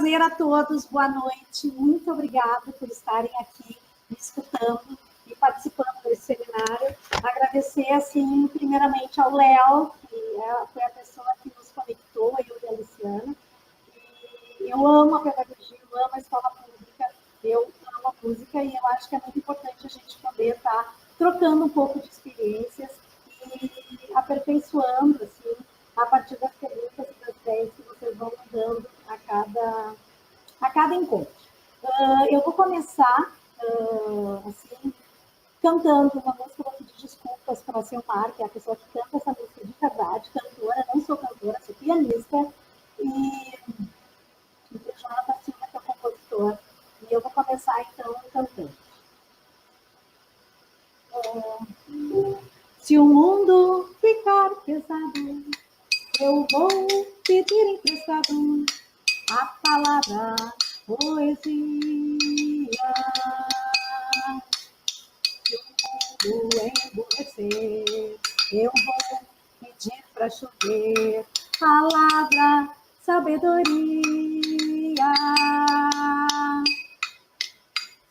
prazer a todos, boa noite, muito obrigada por estarem aqui me escutando e participando desse seminário. Agradecer, assim, primeiramente ao Léo, que foi a pessoa que nos conectou, eu e a Luciana. E eu amo a pedagogia, eu amo a escola pública, eu amo a música e eu acho que é muito importante a gente poder estar trocando um pouco de experiências e aperfeiçoando, assim, a partir das perguntas e das ideias que vocês vão me dando a cada encontro. Eu vou começar, assim, cantando uma música. Eu vou pedir desculpas para a Selmar, que é a pessoa que canta essa música de verdade, cantora, não sou cantora, sou pianista, e o Jonathan Silva, que é o compositor. E eu vou começar, então, cantando. Se o mundo ficar pesado, eu vou pedir emprestado a palavra poesia. Se o mundo emborrecer, eu vou pedir para chover palavra sabedoria.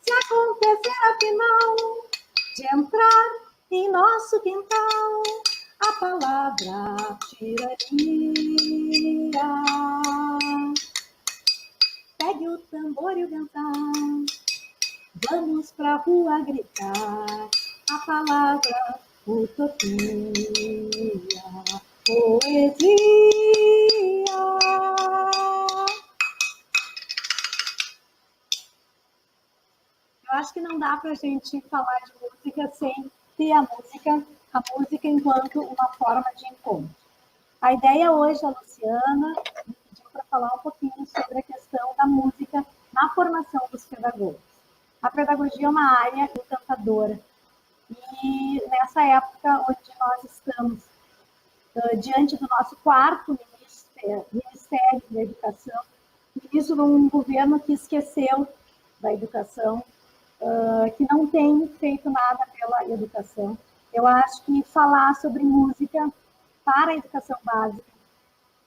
Se acontecer afinal de entrar em nosso quintal a palavra tirania, pegue o tambor e o vental, vamos pra rua gritar a palavra utopia, poesia. Eu acho que não dá para a gente falar de música sem ter a música enquanto uma forma de encontro. A ideia hoje, a Luciana me pediu para falar um pouquinho sobre a questão da música na formação dos pedagogos. A pedagogia é uma área encantadora e nessa época onde nós estamos diante do nosso quarto Ministério da Educação, isso num governo que esqueceu da educação, que não tem feito nada pela educação. Eu acho que falar sobre música para a educação básica,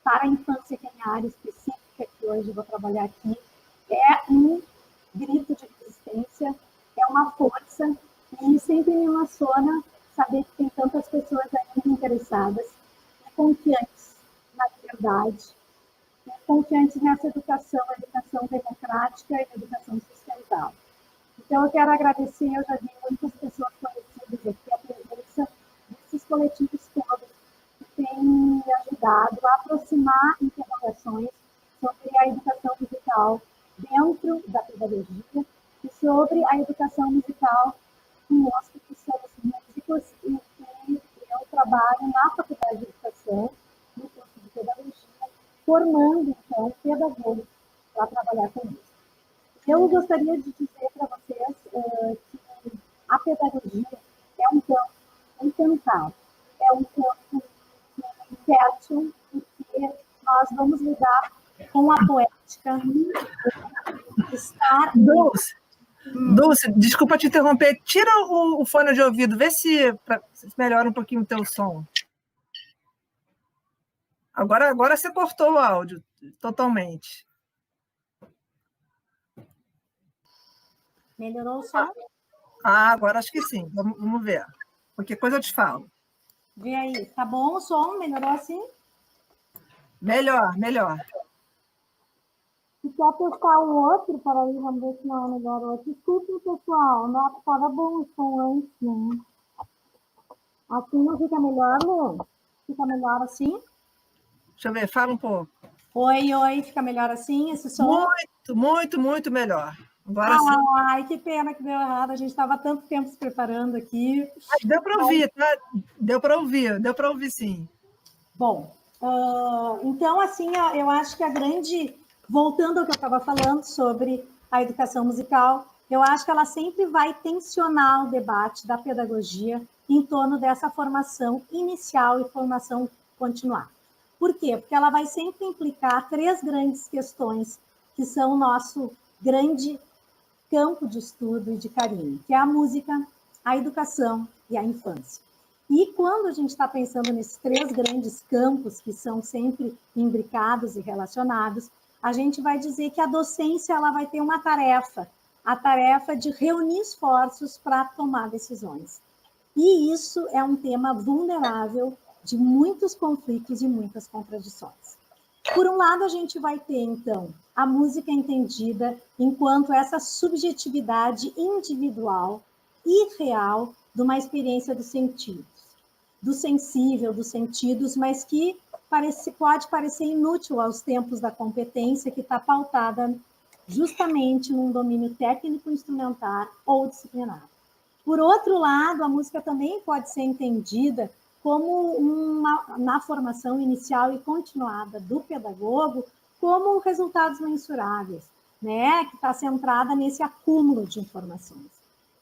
para a infância, que é a área específica que hoje eu vou trabalhar aqui, é um grito de resistência, é uma força, e sempre me emociona saber que tem tantas pessoas ainda interessadas e confiantes na verdade, e confiantes nessa educação democrática e educação sustentável. Então, eu quero agradecer, eu já vi muitas pessoas conhecidas aqui, a presença desses coletivos todos que têm me ajudado a aproximar interrogações sobre a educação musical dentro da pedagogia e sobre a educação musical conosco, que somos músicos e que eu trabalho na Faculdade de Educação, no curso de Pedagogia, formando, então, pedagogos para trabalhar com isso. Eu gostaria de dizer para vocês que a pedagogia é um campo encantado, é um campo fértil, porque nós vamos lidar com a poética, estar... Dulce, desculpa te interromper, tira o fone de ouvido, vê se melhora um pouquinho o teu som. Agora você cortou o áudio totalmente. Melhorou o som? Agora acho que sim. Vamos ver. Qualquer coisa eu te falo. Vê aí. Tá bom o som? Melhorou assim? Melhor. Se quer testar o outro, para aí, vamos ver se não é melhor o outro. Desculpe, pessoal. Nossa, estava bom o som antes, né? Assim não fica melhor, Lu? Fica melhor assim? Deixa eu ver, fala um pouco. Oi, fica melhor assim, esse som? Muito melhor. Agora sim. Ai, que pena que deu errado. A gente estava tanto tempo se preparando aqui. Mas deu para ouvir, tá? Deu para ouvir sim. Bom, então, assim, eu acho que voltando ao que eu estava falando sobre a educação musical, eu acho que ela sempre vai tensionar o debate da pedagogia em torno dessa formação inicial e formação continuada. Por quê? Porque ela vai sempre implicar três grandes questões que são o nosso grande campo de estudo e de carinho, que é a música, a educação e a infância. E quando a gente está pensando nesses três grandes campos, que são sempre imbricados e relacionados, a gente vai dizer que a docência ela vai ter uma tarefa, a tarefa de reunir esforços para tomar decisões. E isso é um tema vulnerável de muitos conflitos e muitas contradições. Por um lado, a gente vai ter, então, a música entendida enquanto essa subjetividade individual e real de uma experiência dos sentidos, do sensível, dos sentidos, mas que pode parecer inútil aos tempos da competência que está pautada justamente num domínio técnico, instrumentar ou disciplinar. Por outro lado, a música também pode ser entendida como na formação inicial e continuada do pedagogo, como resultados mensuráveis, né? Que está centrada nesse acúmulo de informações.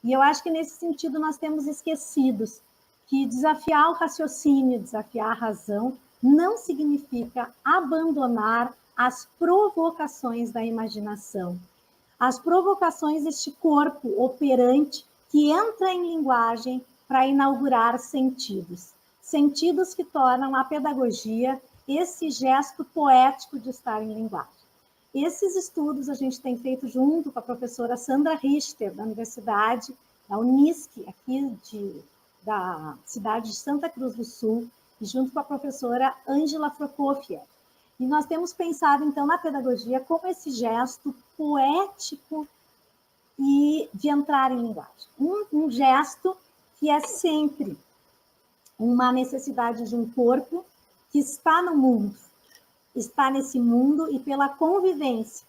E eu acho que, nesse sentido, nós temos esquecidos que desafiar o raciocínio, desafiar a razão, não significa abandonar as provocações da imaginação, as provocações deste corpo operante que entra em linguagem para inaugurar sentidos. Sentidos que tornam a pedagogia esse gesto poético de estar em linguagem. Esses estudos a gente tem feito junto com a professora Sandra Richter, da Universidade, da Unisc, aqui da cidade de Santa Cruz do Sul, e junto com a professora Ângela Prokofiev. E nós temos pensado, então, na pedagogia como esse gesto poético e de entrar em linguagem. Um gesto que é sempre uma necessidade de um corpo que está no mundo, está nesse mundo e pela convivência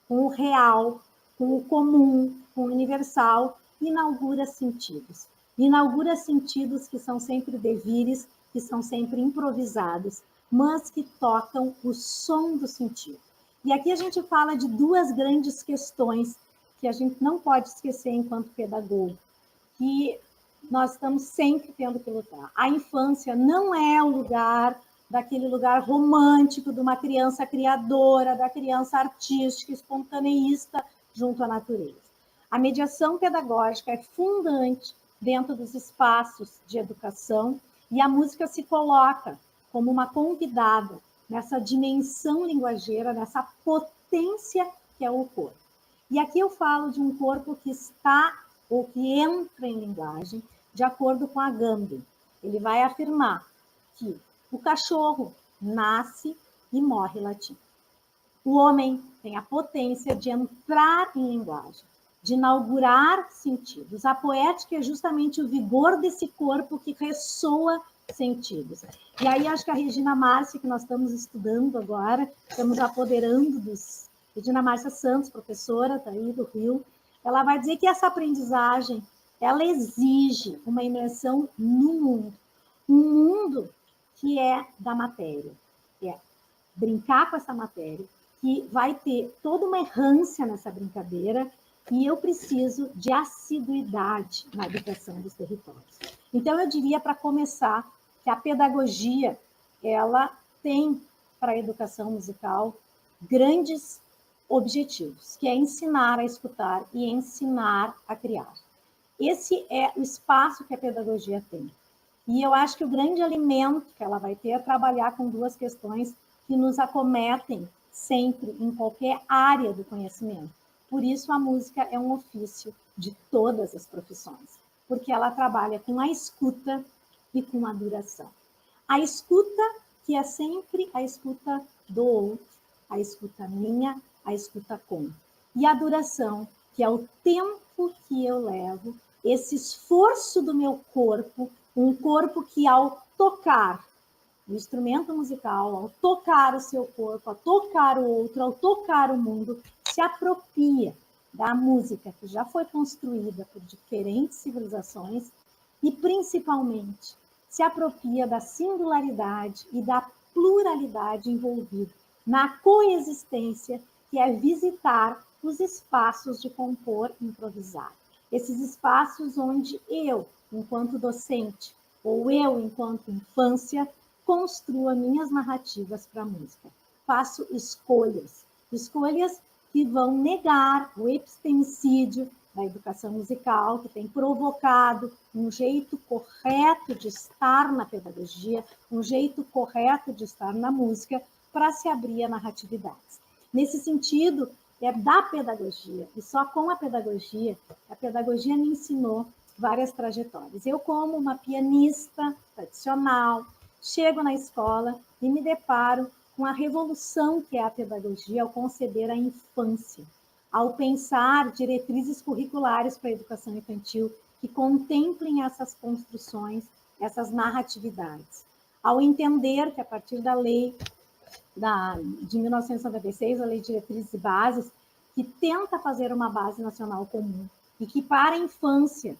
com o real, com o comum, com o universal, inaugura sentidos. Inaugura sentidos que são sempre devires, que são sempre improvisados, mas que tocam o som do sentido. E aqui a gente fala de duas grandes questões que a gente não pode esquecer enquanto pedagogo, que nós estamos sempre tendo que lutar. A infância não é o lugar daquele lugar romântico de uma criança criadora, da criança artística, espontaneísta junto à natureza. A mediação pedagógica é fundante dentro dos espaços de educação e a música se coloca como uma convidada nessa dimensão linguageira, nessa potência que é o corpo. E aqui eu falo de um corpo que está ou que entra em linguagem de acordo com a Agamben. Ele vai afirmar que o cachorro nasce e morre latindo. O homem tem a potência de entrar em linguagem, de inaugurar sentidos. A poética é justamente o vigor desse corpo que ressoa sentidos. E aí acho que a Regina Márcia, que nós estamos estudando agora, estamos apoderando dos... Regina Márcia Santos, professora daí do Rio, ela vai dizer que essa aprendizagem, ela exige uma imersão no mundo. Um mundo que é da matéria, que é brincar com essa matéria, que vai ter toda uma errância nessa brincadeira, e eu preciso de assiduidade na educação dos territórios. Então, eu diria, para começar, que a pedagogia, ela tem, para a educação musical, grandes objetivos, que é ensinar a escutar e ensinar a criar. Esse é o espaço que a pedagogia tem. E eu acho que o grande alimento que ela vai ter é trabalhar com duas questões que nos acometem sempre em qualquer área do conhecimento. Por isso, a música é um ofício de todas as profissões, porque ela trabalha com a escuta e com a duração. A escuta, que é sempre a escuta do outro, a escuta minha, a escuta com. E a duração, que é o tempo que eu levo, esse esforço do meu corpo, um corpo que, ao tocar o instrumento musical, ao tocar o seu corpo, ao tocar o outro, ao tocar o mundo, se apropria da música que já foi construída por diferentes civilizações e, principalmente, se apropria da singularidade e da pluralidade envolvida na coexistência, que é visitar os espaços de compor e improvisar. Esses espaços onde eu, enquanto docente, ou eu, enquanto infância, construo minhas narrativas para a música. Faço escolhas que vão negar o epistemicídio da educação musical, que tem provocado um jeito correto de estar na pedagogia, um jeito correto de estar na música, para se abrir a narratividades. nesse sentido, é da pedagogia. E só com a pedagogia me ensinou várias trajetórias. Eu, como uma pianista tradicional, chego na escola e me deparo com a revolução que é a pedagogia ao conceber a infância, ao pensar diretrizes curriculares para a educação infantil que contemplem essas construções, essas narratividades, ao entender que a partir da lei de 1996, a Lei de Diretrizes e Bases, que tenta fazer uma base nacional comum e que para a infância,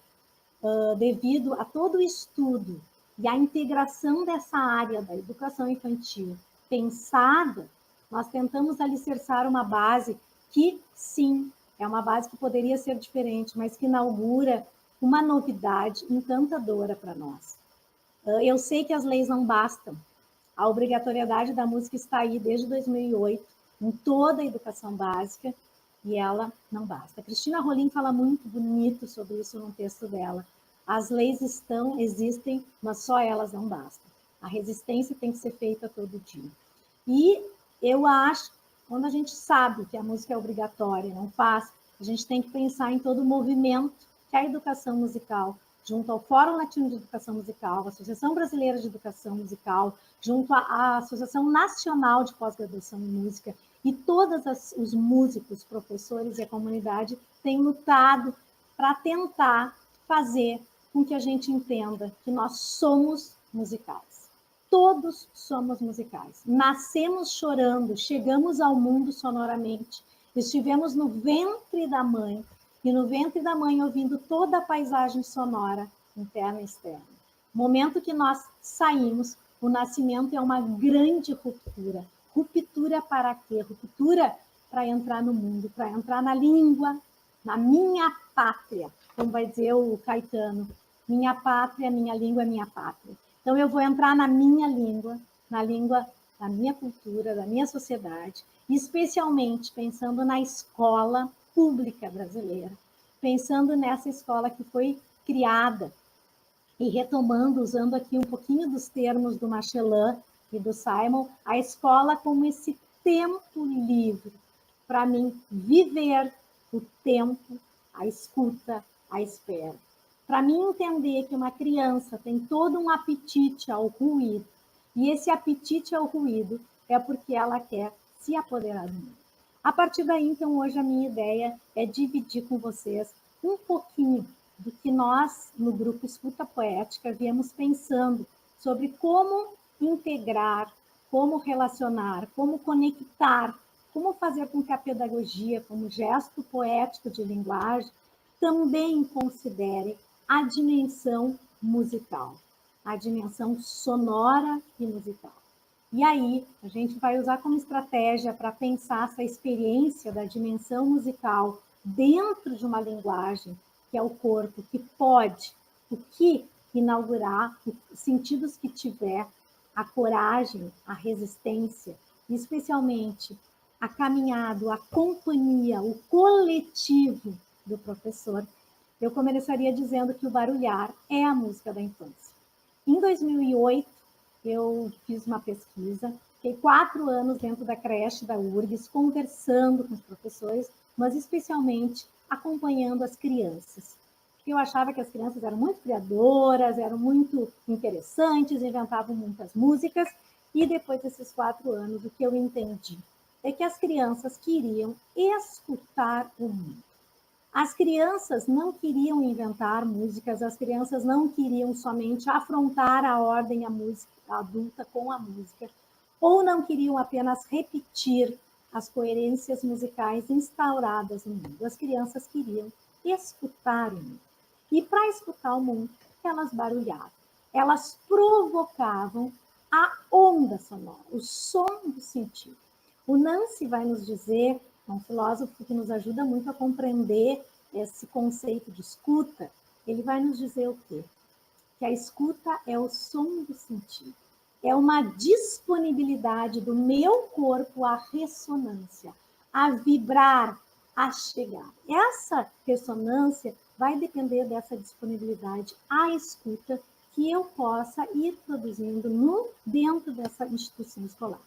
devido a todo o estudo e a integração dessa área da educação infantil pensada, nós tentamos alicerçar uma base que, sim, é uma base que poderia ser diferente, mas que inaugura uma novidade encantadora para nós. Eu sei que as leis não bastam. A obrigatoriedade da música está aí desde 2008, em toda a educação básica, e ela não basta. A Cristina Rolim fala muito bonito sobre isso no texto dela. As leis existem, mas só elas não bastam. A resistência tem que ser feita todo dia. E eu acho, quando a gente sabe que a música é obrigatória, não faz, a gente tem que pensar em todo o movimento que a educação musical, junto ao Fórum Latino de Educação Musical, a Associação Brasileira de Educação Musical, junto à Associação Nacional de Pós-Graduação em Música, e todos os músicos, professores e a comunidade têm lutado para tentar fazer com que a gente entenda que nós somos musicais. Todos somos musicais. Nascemos chorando, chegamos ao mundo sonoramente, estivemos no ventre da mãe, e no ventre da mãe ouvindo toda a paisagem sonora, interna e externa. Momento que nós saímos, o nascimento é uma grande ruptura. Ruptura para quê? Ruptura para entrar no mundo, para entrar na língua, na minha pátria, como vai dizer o Caetano, minha pátria, minha língua, minha pátria. Então eu vou entrar na minha língua, na língua da minha cultura, da minha sociedade, especialmente pensando na escola pública brasileira, pensando nessa escola que foi criada e retomando, usando aqui um pouquinho dos termos do Machelan e do Simon, a escola como esse tempo livre para mim viver o tempo, a escuta, a espera. Para mim entender que uma criança tem todo um apetite ao ruído, e esse apetite ao ruído é porque ela quer se apoderar do mundo. A partir daí, então, hoje a minha ideia é dividir com vocês um pouquinho do que nós, no grupo Escuta Poética, viemos pensando sobre como integrar, como relacionar, como conectar, como fazer com que a pedagogia, como gesto poético de linguagem, também considere a dimensão musical, a dimensão sonora e musical. E aí, a gente vai usar como estratégia para pensar essa experiência da dimensão musical dentro de uma linguagem, que é o corpo, que pode, o que inaugurar, os sentidos que tiver, a coragem, a resistência, e especialmente a caminhada, a companhia, o coletivo do professor. Eu começaria dizendo que o barulhar é a música da infância. Em 2008, eu fiz uma pesquisa, fiquei 4 anos dentro da creche da URGS, conversando com os professores, mas especialmente acompanhando as crianças. Eu achava que as crianças eram muito criadoras, eram muito interessantes, inventavam muitas músicas, e depois desses 4 anos, o que eu entendi é que as crianças queriam escutar o mundo. As crianças não queriam inventar músicas, as crianças não queriam somente afrontar a ordem a música adulta com a música, ou não queriam apenas repetir as coerências musicais instauradas no mundo. As crianças queriam escutar o mundo. E para escutar o mundo, elas barulhavam. Elas provocavam a onda sonora, o som do sentido. O Nancy vai nos dizer, é um filósofo que nos ajuda muito a compreender esse conceito de escuta, ele vai nos dizer o quê? Que a escuta é o som do sentido. É uma disponibilidade do meu corpo à ressonância, a vibrar, a chegar. Essa ressonância vai depender dessa disponibilidade à escuta que eu possa ir produzindo dentro dessa instituição escolar.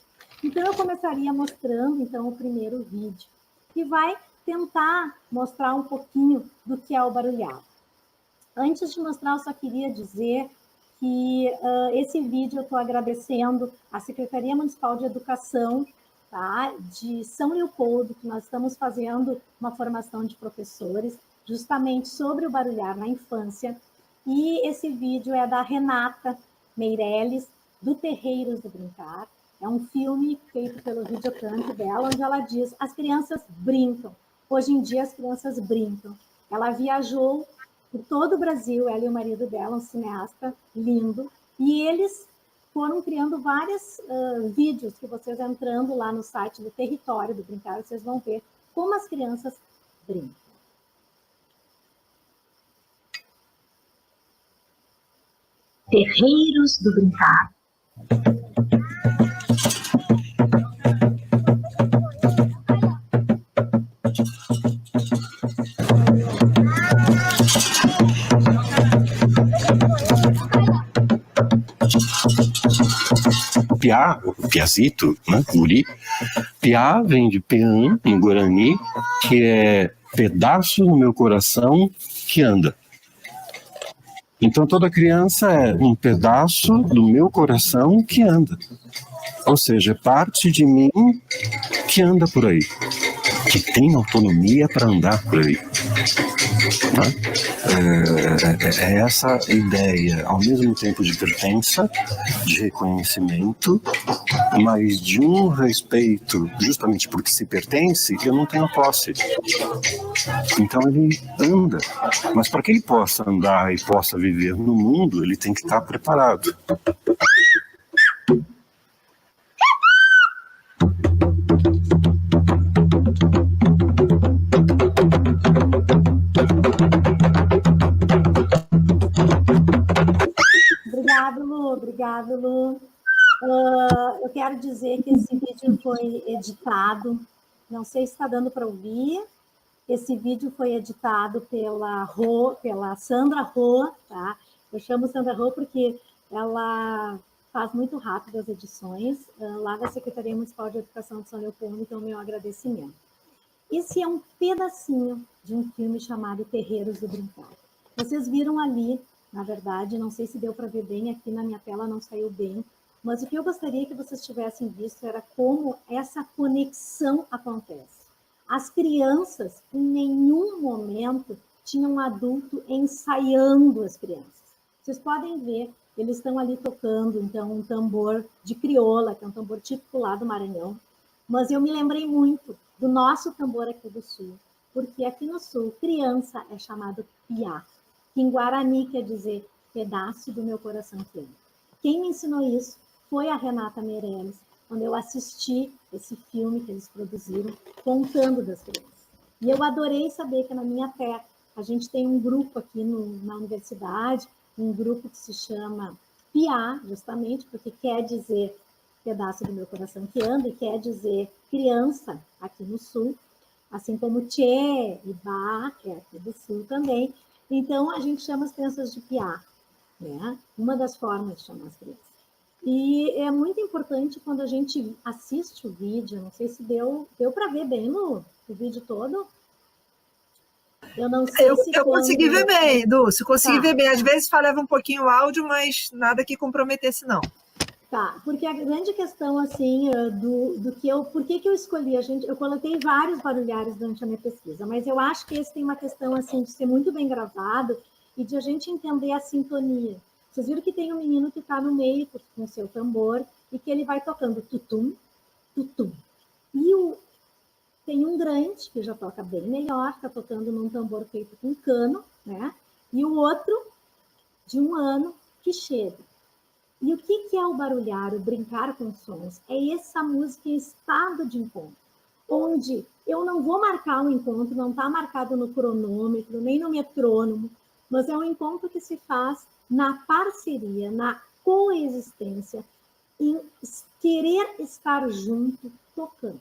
Então, eu começaria mostrando, então, o primeiro vídeo, que vai tentar mostrar um pouquinho do que é o barulhado. Antes de mostrar, eu só queria dizer que esse vídeo eu estou agradecendo à Secretaria Municipal de Educação, tá, de São Leopoldo, que nós estamos fazendo uma formação de professores justamente sobre o barulhar na infância. E esse vídeo é da Renata Meirelles, do Terreiros do Brincar. É um filme feito pelo videocamp dela, onde ela diz: as crianças brincam. Hoje em dia, as crianças brincam. Ela viajou por todo o Brasil, ela e o marido dela, um cineasta lindo, e eles foram criando vários vídeos que vocês entrando lá no site do Território do Brincar, vocês vão ver como as crianças brincam. Terreiros do Brincar. Piá, o piazito, né, guri. Piá vem de peã, em Guarani, que é pedaço no meu coração que anda. Então toda criança é um pedaço do meu coração que anda. Ou seja, é parte de mim que anda por aí, que tem autonomia para andar por aí. É essa ideia, ao mesmo tempo de pertença, de reconhecimento, mas de um respeito, justamente porque se pertence, eu não tenho posse. Então ele anda, mas para que ele possa andar e possa viver no mundo, ele tem que estar preparado. Obrigado, Lu. Eu quero dizer que esse vídeo foi editado, não sei se está dando para ouvir, esse vídeo foi editado pela Sandra Rô, tá? Eu chamo Sandra Rô porque ela faz muito rápido as edições, lá da Secretaria Municipal de Educação de São Leopoldo, então meu agradecimento. Esse é um pedacinho de um filme chamado Terreiros do Brincar. Vocês viram ali, na verdade, não sei se deu para ver bem, aqui na minha tela não saiu bem, mas o que eu gostaria que vocês tivessem visto era como essa conexão acontece. As crianças, em nenhum momento, tinham um adulto ensaiando as crianças. Vocês podem ver, eles estão ali tocando, então, um tambor de crioula, que é um tambor típico lá do Maranhão, mas eu me lembrei muito do nosso tambor aqui do Sul, porque aqui no Sul, criança é chamado piá, que em Guarani quer dizer pedaço do meu coração que anda. Quem me ensinou isso foi a Renata Meirelles, quando eu assisti esse filme que eles produziram, contando das crianças. E eu adorei saber que na minha terra, a gente tem um grupo aqui na universidade, um grupo que se chama piá, justamente, porque quer dizer pedaço do meu coração que anda, e quer dizer criança aqui no Sul, assim como tchê e bá, que é aqui do Sul também. Então, a gente chama as crianças de piá, né? Uma das formas de chamar as crianças. E é muito importante quando a gente assiste o vídeo, não sei se deu para ver bem o vídeo todo. Eu não sei se eu consegui ver bem, Dulce, consegui ver bem. Às vezes falhava um pouquinho o áudio, mas nada que comprometesse, não. Tá, porque a grande questão, assim, por que eu escolhi, eu coloquei vários barulhares durante a minha pesquisa, mas eu acho que esse tem uma questão, assim, de ser muito bem gravado e de a gente entender a sintonia. Vocês viram que tem um menino que está no meio com o seu tambor e que ele vai tocando tutum, tutum. E tem um grande, que já toca bem melhor, está tocando num tambor feito com cano, né? E o outro, de 1 ano, que chega. E o que é o barulhar, o brincar com sons? É essa música em estado de encontro, onde eu não vou marcar um encontro, não está marcado no cronômetro, nem no metrônomo, mas é um encontro que se faz na parceria, na coexistência, em querer estar junto, tocando.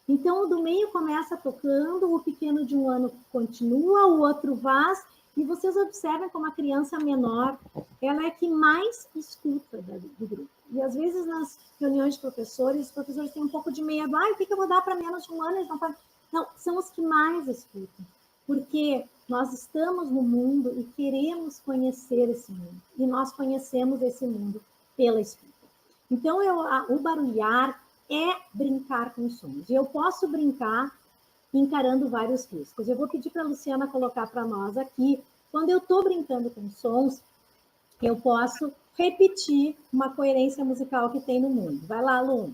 Então, o do meio começa tocando, o pequeno de 1 ano continua, o outro vai, E vocês observam como a criança menor, ela é que mais escuta do grupo. E às vezes nas reuniões de professores, os professores têm um pouco de medo. O que eu vou dar para menos de 1 ano? Eles não podem... Não, são os que mais escutam. Porque nós estamos no mundo e queremos conhecer esse mundo. E nós conhecemos esse mundo pela escuta. Então, o barulhar é brincar com sons. E eu posso brincar encarando vários riscos. Eu vou pedir para a Luciana colocar para nós aqui, quando eu estou brincando com sons, eu posso repetir uma coerência musical que tem no mundo. Vai lá, Lu.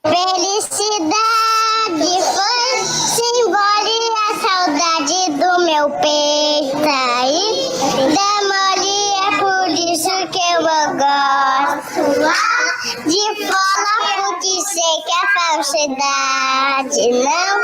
Felicidade foi simbólica, saudade do meu peito aí. Demole, por isso que eu gosto de falar, porque sei que é falsidade, não.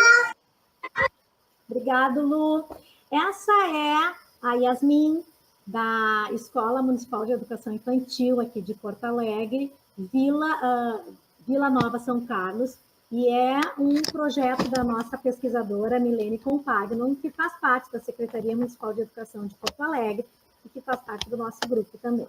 Obrigado, Lu. Essa é a Yasmin, da Escola Municipal de Educação Infantil, aqui de Porto Alegre, Vila Nova, São Carlos, e é um projeto da nossa pesquisadora Milene Compagnon, que faz parte da Secretaria Municipal de Educação de Porto Alegre e que faz parte do nosso grupo também.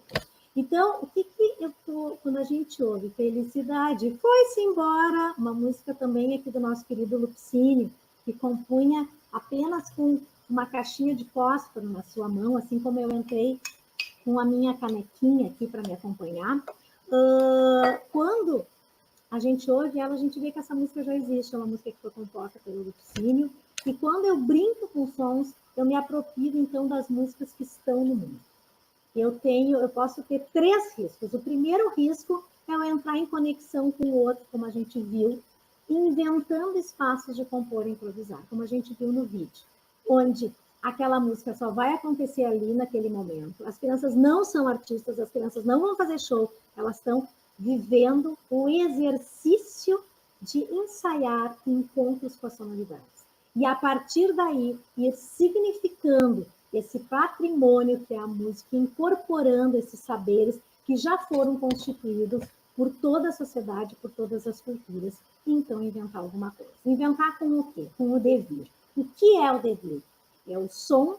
Então, o que eu tô, quando a gente ouve Felicidade, foi-se embora, uma música também aqui do nosso querido Lupicínio, que compunha apenas com uma caixinha de fósforo na sua mão, assim como eu entrei com a minha canequinha aqui para me acompanhar. Quando a gente ouve ela, a gente vê que essa música já existe, é uma música que foi composta pelo Lupicínio, e quando eu brinco com sons, eu me aproprio, então, das músicas que estão no mundo. Eu posso ter 3 riscos. O primeiro risco é eu entrar em conexão com o outro, como a gente viu, inventando espaços de compor e improvisar, como a gente viu no vídeo, onde aquela música só vai acontecer ali naquele momento. As crianças não são artistas, as crianças não vão fazer show, elas estão vivendo o exercício de ensaiar encontros com as sonoridades. E a partir daí, ir significando esse patrimônio que é a música, incorporando esses saberes que já foram constituídos por toda a sociedade, por todas as culturas, e então inventar alguma coisa. Inventar com o quê? Com o devir. O que é o devir? É o som,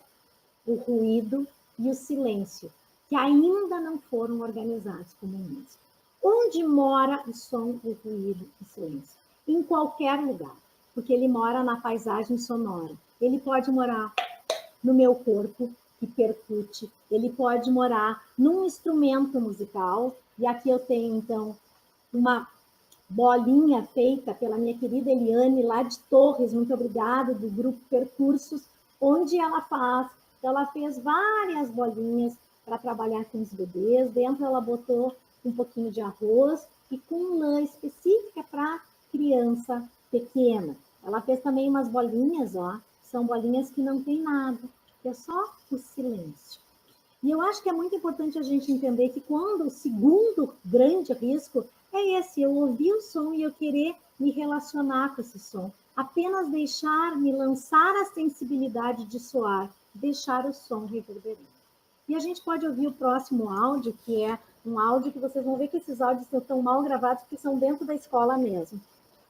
o ruído e o silêncio, que ainda não foram organizados como música. Onde mora o som, o ruído e o silêncio? Em qualquer lugar, porque ele mora na paisagem sonora. Ele pode morar no meu corpo, que percute, ele pode morar num instrumento musical, e aqui eu tenho, então, uma bolinha feita pela minha querida Eliane, lá de Torres, muito obrigada, do grupo Percursos, onde ela fez várias bolinhas para trabalhar com os bebês, dentro ela botou um pouquinho de arroz e com lã específica para criança pequena. Ela fez também umas bolinhas, são bolinhas que não tem nada, que é só o silêncio. E eu acho que é muito importante a gente entender que quando o segundo grande risco é esse, eu ouvir o som e eu querer me relacionar com esse som. Apenas me lançar a sensibilidade de soar, deixar o som reverberando. E a gente pode ouvir o próximo áudio, que é um áudio que vocês vão ver que esses áudios estão mal gravados, porque são dentro da escola mesmo,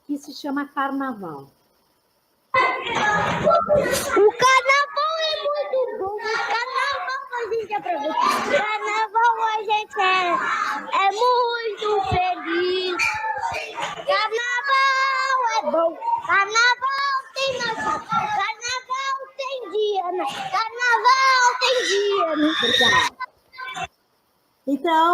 que se chama Carnaval. O carnaval é muito bom. O carnaval a gente aproveita. O carnaval a gente é muito feliz. Carnaval é bom. Carnaval tem noção. Carnaval tem dia, né? Carnaval tem dia, né? Obrigada. Então,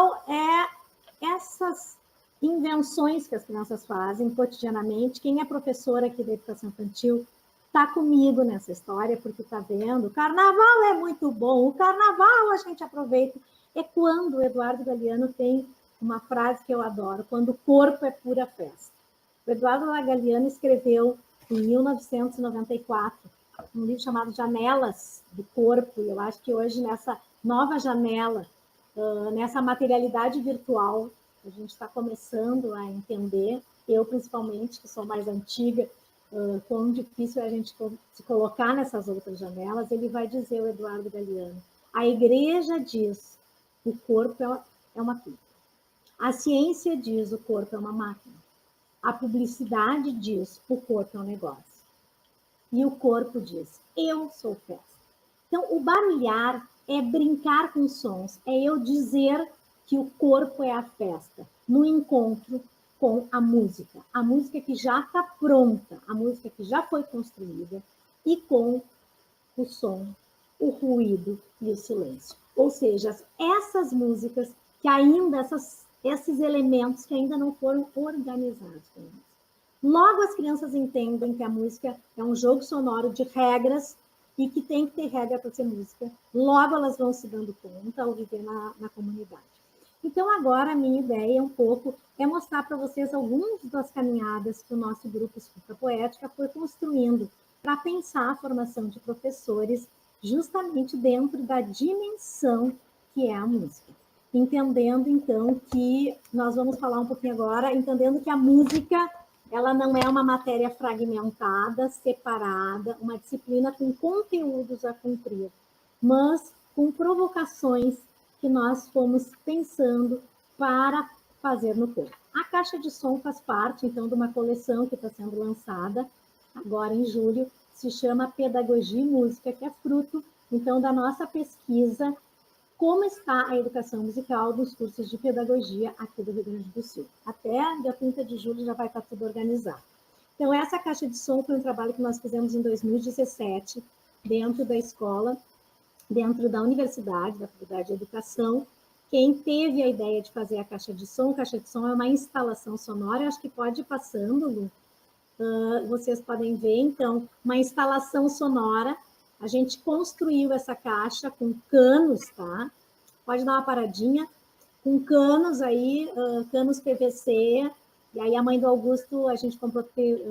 essas invenções que as crianças fazem cotidianamente. Quem é professora aqui da educação infantil está comigo nessa história, porque está vendo, o carnaval é muito bom, o carnaval a gente aproveita. É quando o Eduardo Galeano tem uma frase que eu adoro, quando o corpo é pura festa. O Eduardo Galeano escreveu em 1994 um livro chamado Janelas do Corpo, e eu acho que hoje nessa nova janela, nessa materialidade virtual, a gente está começando a entender, eu principalmente, que sou mais antiga, quão difícil é a gente se colocar nessas outras janelas. Ele vai dizer, o Eduardo Galeano, a igreja diz, o corpo é uma pílula. A ciência diz, o corpo é uma máquina. A publicidade diz, o corpo é um negócio. E o corpo diz, eu sou festa. Então, o barulhar é brincar com sons, é eu dizer que o corpo é a festa, no encontro com a música que já está pronta, a música que já foi construída, e com o som, o ruído e o silêncio. Ou seja, essas músicas que ainda, esses elementos que ainda não foram organizados. Logo as crianças entendem que a música é um jogo sonoro de regras e que tem que ter regra para ser música. Logo elas vão se dando conta ao viver na comunidade. Então agora a minha ideia um pouco é mostrar para vocês algumas das caminhadas que o nosso grupo Escuta Poética foi construindo para pensar a formação de professores justamente dentro da dimensão que é a música. Entendendo, então, que nós vamos falar um pouquinho agora, entendendo que a música ela não é uma matéria fragmentada, separada, uma disciplina com conteúdos a cumprir, mas com provocações que nós fomos pensando para fazer no corpo. A caixa de som faz parte, então, de uma coleção que está sendo lançada agora em julho, se chama Pedagogia e Música, que é fruto, então, da nossa pesquisa como está a educação musical dos cursos de pedagogia aqui do Rio Grande do Sul. Até dia 30 de julho já vai estar tudo organizado. Então, essa caixa de som foi um trabalho que nós fizemos em 2017, dentro da escola, dentro da universidade, da Faculdade de Educação. Quem teve a ideia de fazer a caixa de som é uma instalação sonora, acho que pode ir passando, Lu. Vocês podem ver, então, uma instalação sonora. A gente construiu essa caixa com canos, tá? Pode dar uma paradinha. Com canos aí, canos PVC. E aí a mãe do Augusto, a gente comprou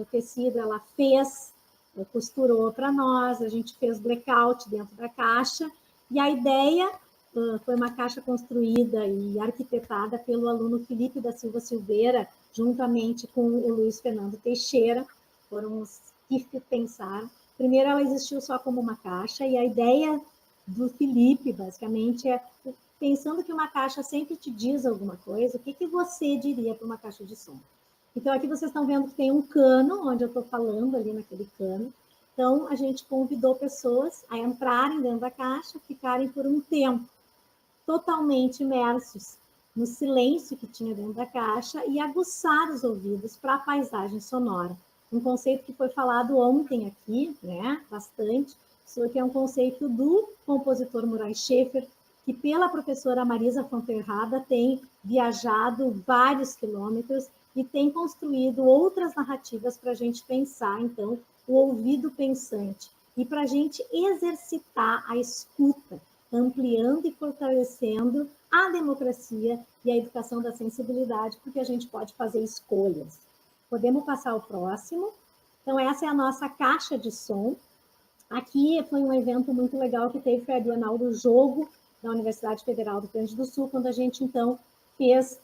tecido, ela fez, costurou para nós, a gente fez blackout dentro da caixa. E a ideia foi uma caixa construída e arquitetada pelo aluno Felipe da Silva Silveira, juntamente com o Luiz Fernando Teixeira. Foram os que pensaram. Primeiro, ela existiu só como uma caixa, e a ideia do Felipe, basicamente, é pensando que uma caixa sempre te diz alguma coisa, o que você diria para uma caixa de som? Então, aqui vocês estão vendo que tem um cano, onde eu estou falando ali naquele cano. Então, a gente convidou pessoas a entrarem dentro da caixa, ficarem por um tempo totalmente imersos no silêncio que tinha dentro da caixa e aguçar os ouvidos para a paisagem sonora. Um conceito que foi falado ontem aqui, né, bastante, isso aqui é um conceito do compositor Murray Schafer, que pela professora Marisa Fonferrada tem viajado vários quilômetros e tem construído outras narrativas para a gente pensar, então, o ouvido pensante e para a gente exercitar a escuta, ampliando e fortalecendo a democracia e a educação da sensibilidade, porque a gente pode fazer escolhas. Podemos passar ao próximo. Então, essa é a nossa caixa de som. Aqui foi um evento muito legal que teve, foi a Bienal do Jogo, da Universidade Federal do Rio Grande do Sul, quando a gente, então, fez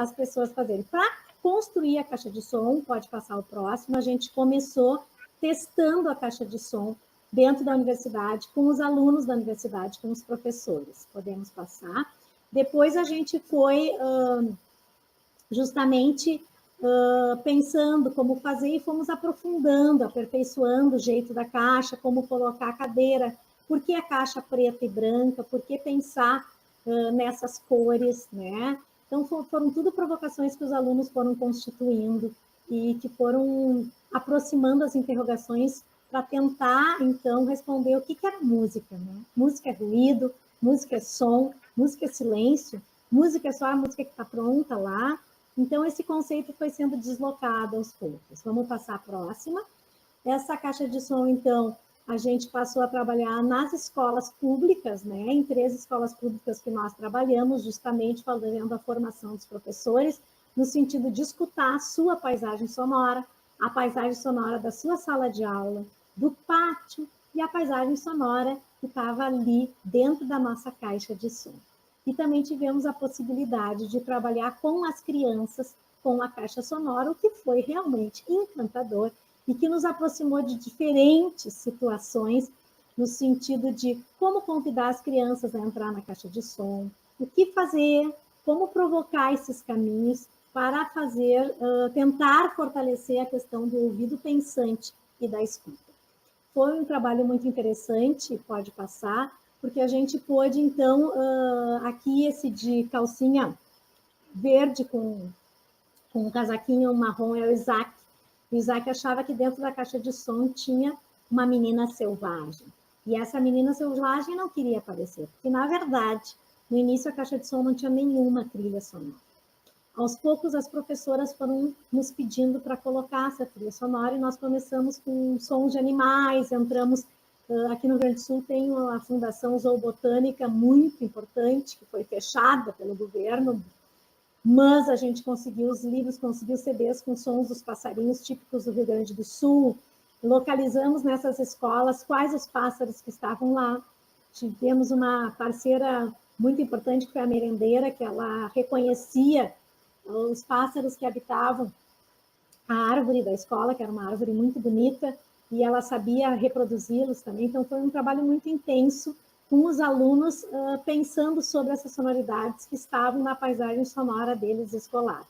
as pessoas fazerem. Para construir a caixa de som, pode passar ao próximo, a gente começou testando a caixa de som dentro da universidade, com os alunos da universidade, com os professores. Podemos passar. Depois a gente foi justamente pensando como fazer e fomos aprofundando, aperfeiçoando o jeito da caixa, como colocar a cadeira, por que a caixa preta e branca, por que pensar nessas cores, né? Então, foram tudo provocações que os alunos foram constituindo e que foram aproximando as interrogações para tentar, então, responder o que era música, né? Música é ruído, música é som, música é silêncio, música é só a música que está pronta lá. Então, esse conceito foi sendo deslocado aos poucos. Vamos passar a próxima. Essa caixa de som, então, a gente passou a trabalhar nas escolas públicas, né? Em 3 escolas públicas que nós trabalhamos, justamente fazendo a formação dos professores, no sentido de escutar a sua paisagem sonora, a paisagem sonora da sua sala de aula, do pátio e a paisagem sonora que estava ali dentro da nossa caixa de som. E também tivemos a possibilidade de trabalhar com as crianças com a caixa sonora, o que foi realmente encantador e que nos aproximou de diferentes situações, no sentido de como convidar as crianças a entrar na caixa de som, o que fazer, como provocar esses caminhos para fazer, tentar fortalecer a questão do ouvido pensante e da escuta. Foi um trabalho muito interessante, pode passar, porque a gente pôde, então, aqui esse de calcinha verde com um casaquinho marrom é o Isaac. O Isaac achava que dentro da caixa de som tinha uma menina selvagem. E essa menina selvagem não queria aparecer, porque, na verdade, no início a caixa de som não tinha nenhuma trilha sonora. Aos poucos, as professoras foram nos pedindo para colocar essa trilha sonora, e nós começamos com sons de animais, entramos... Aqui no Rio Grande do Sul tem a Fundação Zoobotânica, muito importante, que foi fechada pelo governo, mas a gente conseguiu os livros, conseguiu CDs com sons dos passarinhos típicos do Rio Grande do Sul, localizamos nessas escolas quais os pássaros que estavam lá. Tivemos uma parceira muito importante, que foi a merendeira, que ela reconhecia os pássaros que habitavam a árvore da escola, que era uma árvore muito bonita, e ela sabia reproduzi-los também. Então, foi um trabalho muito intenso com os alunos pensando sobre essas sonoridades que estavam na paisagem sonora deles escolar.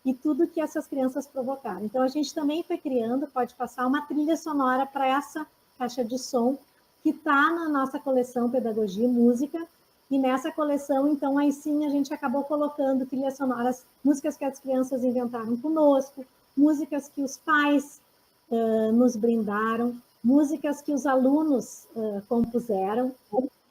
E tudo que essas crianças provocaram. Então, a gente também foi criando, pode passar, uma trilha sonora para essa caixa de som, que está na nossa coleção Pedagogia e Música, e nessa coleção, então, aí sim, a gente acabou colocando trilhas sonoras, músicas que as crianças inventaram conosco, músicas que os pais nos brindaram, músicas que os alunos compuseram.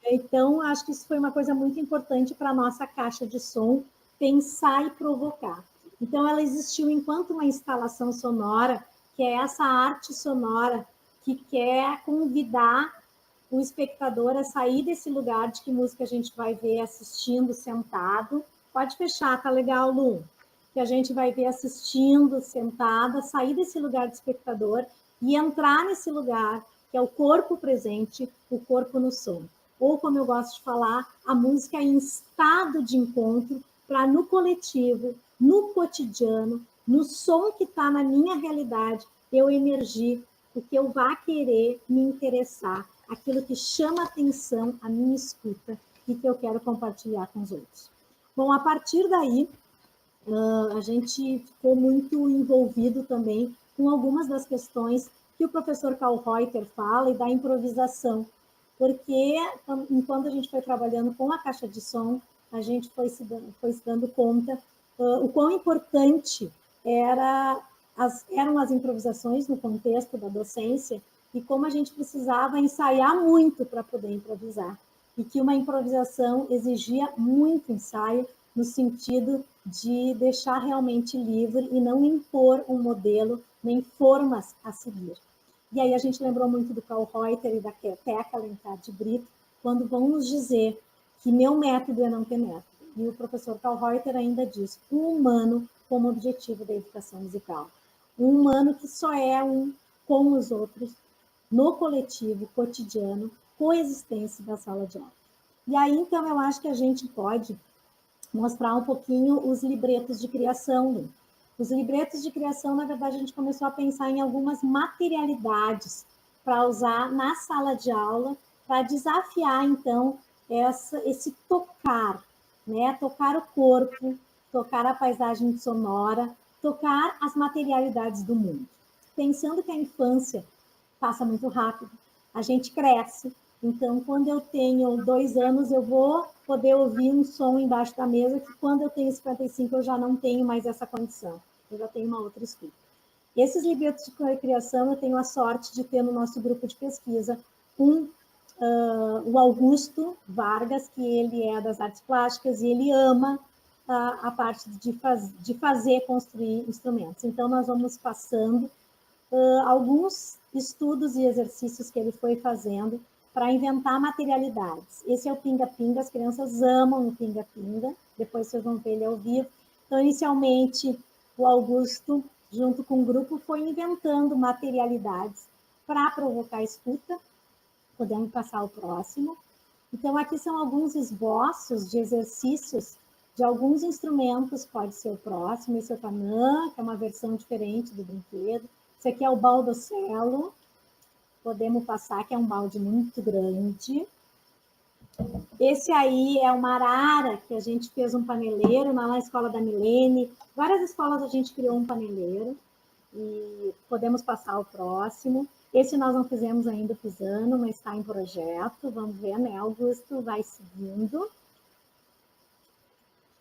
Então, acho que isso foi uma coisa muito importante para a nossa caixa de som, pensar e provocar. Então, ela existiu enquanto uma instalação sonora, que é essa arte sonora que quer convidar o espectador a sair desse lugar de que música a gente vai ver assistindo, sentado. Pode fechar, tá legal, Lu? Que a gente vai ver assistindo, sentada, sair desse lugar de espectador e entrar nesse lugar, que é o corpo presente, o corpo no som. Ou, como eu gosto de falar, a música em estado de encontro para, no coletivo, no cotidiano, no som que está na minha realidade, eu emergir o que eu vá querer me interessar, aquilo que chama atenção, a minha escuta, e que eu quero compartilhar com os outros. Bom, a partir daí, a gente ficou muito envolvido também com algumas das questões que o professor Karl Reuter fala e da improvisação, porque enquanto a gente foi trabalhando com a caixa de som, a gente foi se dando conta o quão importante eram as improvisações no contexto da docência e como a gente precisava ensaiar muito para poder improvisar, e que uma improvisação exigia muito ensaio, no sentido de deixar realmente livre e não impor um modelo, nem formas a seguir. E aí a gente lembrou muito do Karl Reuter e da Teca Alencar de Brito, quando vão nos dizer que meu método é não ter método. E o professor Karl Reuter ainda diz, o humano como objetivo da educação musical. Um humano que só é um com os outros, no coletivo, cotidiano, coexistência da sala de aula. E aí, então, eu acho que a gente pode mostrar um pouquinho os libretos de criação. Os libretos de criação, na verdade, a gente começou a pensar em algumas materialidades para usar na sala de aula, para desafiar, então, esse tocar, né? Tocar o corpo, tocar a paisagem sonora, tocar as materialidades do mundo. Pensando que a infância passa muito rápido, a gente cresce. Então, quando eu tenho 2 anos, eu vou poder ouvir um som embaixo da mesa, que quando eu tenho 55, eu já não tenho mais essa condição. Eu já tenho uma outra escuta. Esses libretos de criação, eu tenho a sorte de ter no nosso grupo de pesquisa o Augusto Vargas, que ele é das artes plásticas e ele ama a parte de fazer, construir instrumentos. Então, nós vamos passando alguns estudos e exercícios que ele foi fazendo para inventar materialidades. Esse é o Pinga-Pinga, as crianças amam o Pinga-Pinga, depois vocês vão ver ele ao vivo. Então, inicialmente, o Augusto, junto com o grupo, foi inventando materialidades para provocar a escuta. Podemos passar ao próximo. Então, aqui são alguns esboços de exercícios de alguns instrumentos, pode ser o próximo, esse é o Tanã, que é uma versão diferente do brinquedo. Esse aqui é o baldocelo, podemos passar, que é um balde muito grande. Esse aí é uma arara, que a gente fez um paneleiro na escola da Milene. Várias escolas a gente criou um paneleiro. E podemos passar ao próximo. Esse nós não fizemos ainda o pisano, mas está em projeto. Vamos ver, né? Augusto vai seguindo.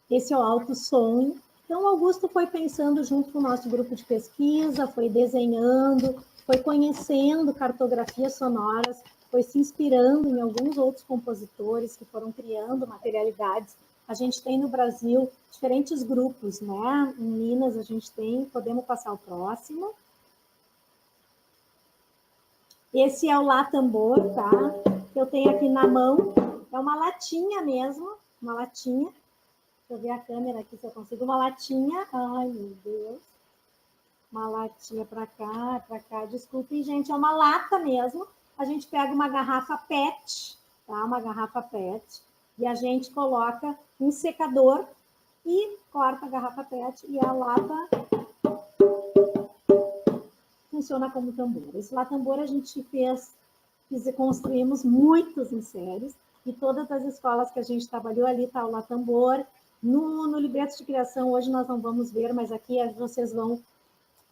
Esse é o alto som. Então, o Augusto foi pensando junto com o nosso grupo de pesquisa, foi desenhando, foi conhecendo cartografias sonoras, foi se inspirando em alguns outros compositores que foram criando materialidades. A gente tem no Brasil diferentes grupos, né? Em Minas a gente tem, podemos passar o próximo. Esse é o Lá Tambor, tá? Que eu tenho aqui na mão. É uma latinha mesmo, uma latinha. Deixa eu ver a câmera aqui se eu consigo. Uma latinha. Ai, meu Deus. Uma latinha para cá. Desculpem, gente. É uma lata mesmo. A gente pega uma garrafa PET, tá? Uma garrafa PET. E a gente coloca um secador e corta a garrafa PET e a lata funciona como tambor. Esse lá tambor a gente construímos muitos em séries e todas as escolas que a gente trabalhou ali tá o lá tambor. No libreto de criação, hoje nós não vamos ver, mas aqui vocês vão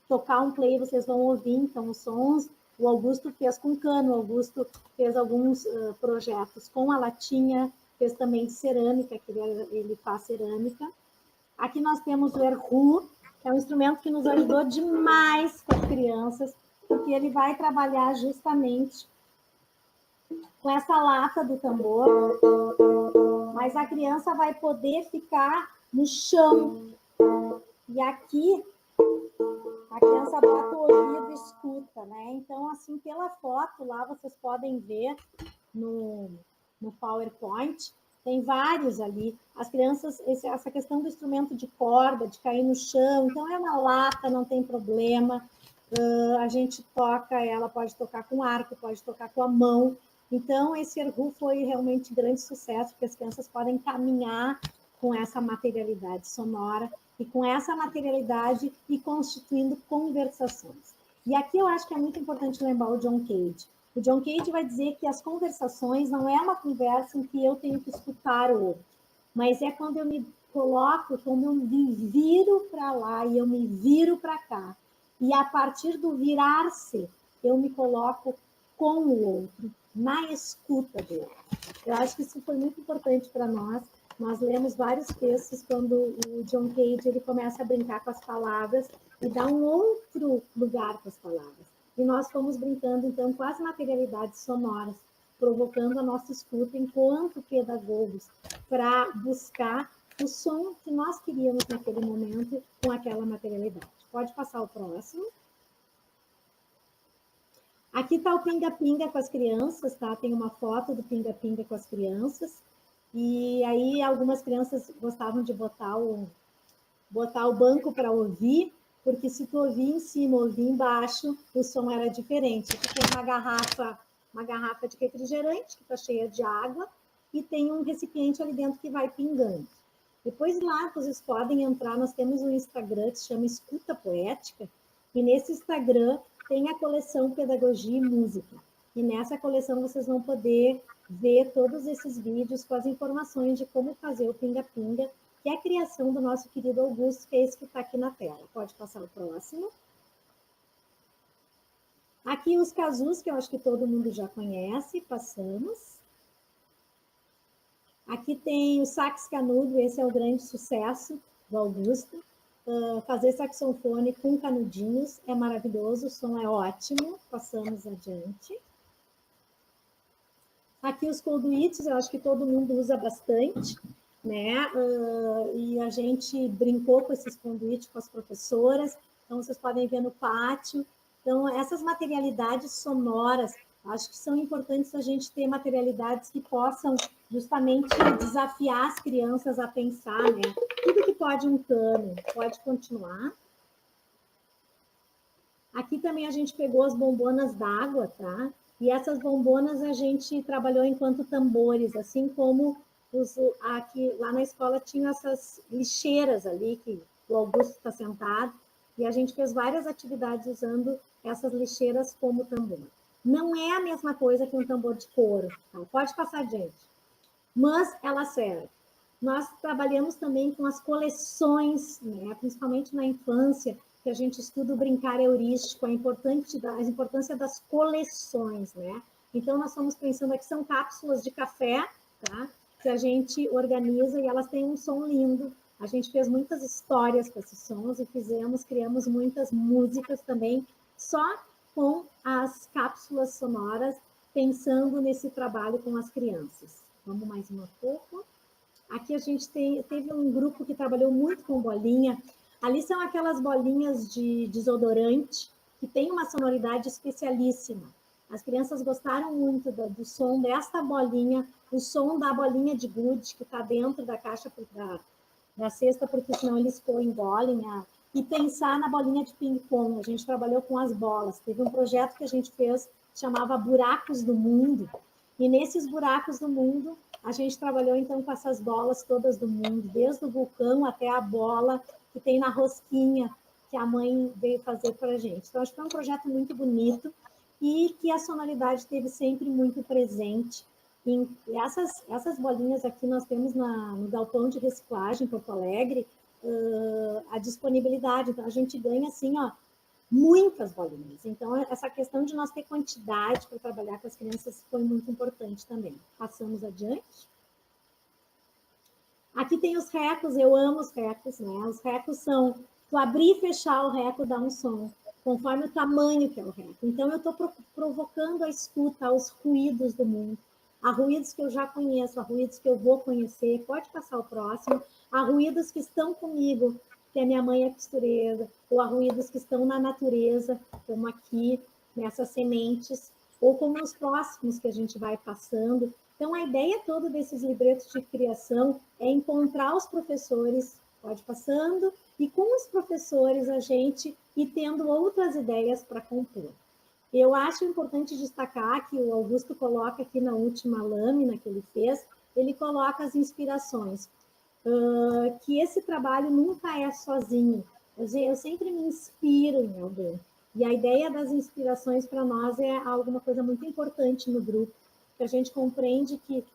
tocar um play, vocês vão ouvir, então, os sons. O Augusto fez com cano, o Augusto fez alguns projetos com a latinha, fez também de cerâmica, que ele faz cerâmica. Aqui nós temos o erhu, que é um instrumento que nos ajudou demais com as crianças, porque ele vai trabalhar justamente com essa lata do tambor, mas a criança vai poder ficar no chão. E aqui a criança bota o ouvido e escuta, né? Então, assim, pela foto lá, vocês podem ver no PowerPoint, tem vários ali. As crianças, essa questão do instrumento de corda, de cair no chão, então é uma lata, não tem problema. A gente toca, ela pode tocar com arco, pode tocar com a mão. Então, esse erhu foi realmente grande sucesso, porque as crianças podem caminhar com essa materialidade sonora e com essa materialidade e constituindo conversações. E aqui eu acho que é muito importante lembrar o John Cage. O John Cage vai dizer que as conversações não é uma conversa em que eu tenho que escutar o outro, mas é quando eu me coloco, quando eu me viro para lá e eu me viro para cá. E a partir do virar-se, eu me coloco com o outro, na escuta do outro. Eu acho que isso foi muito importante para nós. Nós lemos vários textos quando o John Cage ele começa a brincar com as palavras e dá um outro lugar para as palavras. E nós fomos brincando, então, com as materialidades sonoras, provocando a nossa escuta enquanto pedagogos, para buscar o som que nós queríamos naquele momento com aquela materialidade. Pode passar o próximo. Aqui está o pinga-pinga com as crianças, tá? Tem uma foto do pinga-pinga com as crianças. E aí algumas crianças gostavam de botar o banco para ouvir, porque se tu ouvir em cima, ouvir embaixo, o som era diferente. Aqui tem uma garrafa de refrigerante que está cheia de água e tem um recipiente ali dentro que vai pingando. Depois lá vocês podem entrar, nós temos um Instagram que se chama Escuta Poética, e nesse Instagram tem a coleção Pedagogia e Música. E nessa coleção vocês vão poder ver todos esses vídeos com as informações de como fazer o pinga-pinga, que é a criação do nosso querido Augusto, que é esse que está aqui na tela. Pode passar o próximo. Aqui os casus, que eu acho que todo mundo já conhece, passamos. Aqui tem o sax canudo, esse é o grande sucesso do Augusto. Fazer saxofone com canudinhos é maravilhoso, o som é ótimo. Passamos adiante. Aqui os conduítes, eu acho que todo mundo usa bastante, né? E a gente brincou com esses conduítes com as professoras, então vocês podem ver no pátio. Então, essas materialidades sonoras, acho que são importantes a gente ter materialidades que possam justamente desafiar as crianças a pensar, né? Tudo que pode um cano, pode continuar. Aqui também a gente pegou as bombonas d'água, tá? E essas bombonas a gente trabalhou enquanto tambores, assim como aqui, lá na escola tinha essas lixeiras ali, que o Augusto está sentado, e a gente fez várias atividades usando essas lixeiras como tambor. Não é a mesma coisa que um tambor de couro, tá? Pode passar adiante. Mas ela serve. Nós trabalhamos também com as coleções, né? Principalmente na infância, que a gente estuda o brincar heurístico, a importância das coleções, né? Então, nós estamos pensando aqui, são cápsulas de café, tá? Que a gente organiza e elas têm um som lindo. A gente fez muitas histórias com esses sons e criamos muitas músicas também, só com as cápsulas sonoras, pensando nesse trabalho com as crianças. Vamos mais um pouco. Aqui a gente teve um grupo que trabalhou muito com bolinha. Ali são aquelas bolinhas de desodorante, que tem uma sonoridade especialíssima. As crianças gostaram muito do som desta bolinha, o som da bolinha de gude, que está dentro da caixa da cesta, porque senão eles engolem. E pensar na bolinha de ping-pong. A gente trabalhou com as bolas. Teve um projeto que a gente fez, chamava Buracos do Mundo. E nesses buracos do mundo, a gente trabalhou, então, com essas bolas todas do mundo, desde o vulcão até a bola que tem na rosquinha, que a mãe veio fazer para a gente. Então, acho que foi um projeto muito bonito e que a sonoridade esteve sempre muito presente. E essas bolinhas aqui nós temos no galpão de reciclagem em Porto Alegre, a disponibilidade. Então, a gente ganha, assim, ó, muitas bolinhas. Então, essa questão de nós ter quantidade para trabalhar com as crianças foi muito importante também. Passamos adiante. Aqui tem os recos, eu amo os recos, né? Os recos são, tu abrir e fechar o reco dá um som, conforme o tamanho que é o reco. Então, eu estou provocando a escuta aos ruídos do mundo. Há ruídos que eu já conheço, há ruídos que eu vou conhecer, pode passar o próximo. Há ruídos que estão comigo, que a minha mãe é costureira, ou há ruídos que estão na natureza, como aqui, nessas sementes, ou como os próximos que a gente vai passando. Então, a ideia toda desses libretos de criação é encontrar os professores, pode passando, e com os professores a gente ir tendo outras ideias para compor. Eu acho importante destacar que o Augusto coloca aqui na última lâmina que ele fez, ele coloca as inspirações. Que esse trabalho nunca é sozinho. Eu sempre me inspiro em alguém. E a ideia das inspirações para nós é alguma coisa muito importante no grupo, que a gente compreende que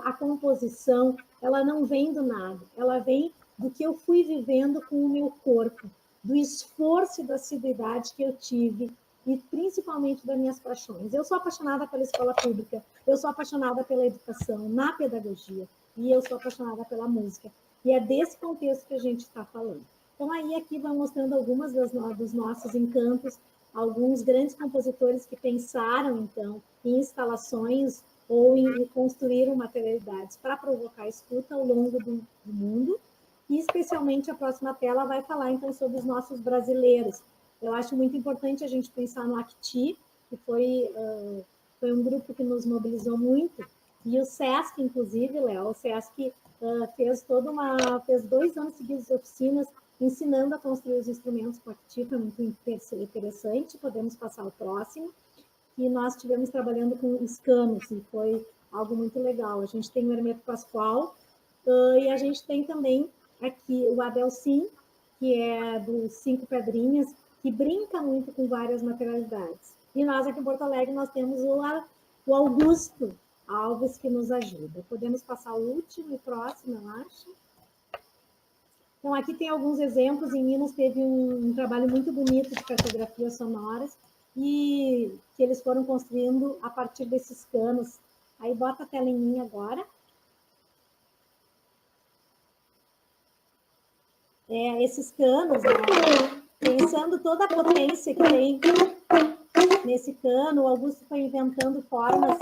a composição, ela não vem do nada, ela vem do que eu fui vivendo com o meu corpo, do esforço e da assiduidade que eu tive, e principalmente das minhas paixões. Eu sou apaixonada pela escola pública, eu sou apaixonada pela educação, na pedagogia, e eu sou apaixonada pela música. E é desse contexto que a gente está falando. Então, aí aqui vai mostrando algumas dos nossos encantos, alguns grandes compositores que pensaram, então, em instalações ou em construir materialidades para provocar a escuta ao longo do mundo. E, especialmente, a próxima tela vai falar, então, sobre os nossos brasileiros. Eu acho muito importante a gente pensar no Acti, que foi um grupo que nos mobilizou muito, e o SESC, inclusive, Léo, o SESC fez 2 anos seguidos de oficinas ensinando a construir os instrumentos com Acti, foi muito interessante, podemos passar ao próximo, e nós estivemos trabalhando com os canos, e foi algo muito legal. A gente tem o Hermeto Pascoal, e a gente tem também aqui o Abel Sim, que é dos 5 Pedrinhas, que brinca muito com várias materialidades. E nós aqui em Porto Alegre, nós temos o Augusto Alves, que nos ajuda. Podemos passar o último e próximo, eu acho. Então, aqui tem alguns exemplos. Em Minas teve um trabalho muito bonito de cartografias sonoras e que eles foram construindo a partir desses canos. Aí, bota a tela em mim agora. Esses canos, né? Pensando toda a potência que tem nesse cano, o Augusto foi inventando formas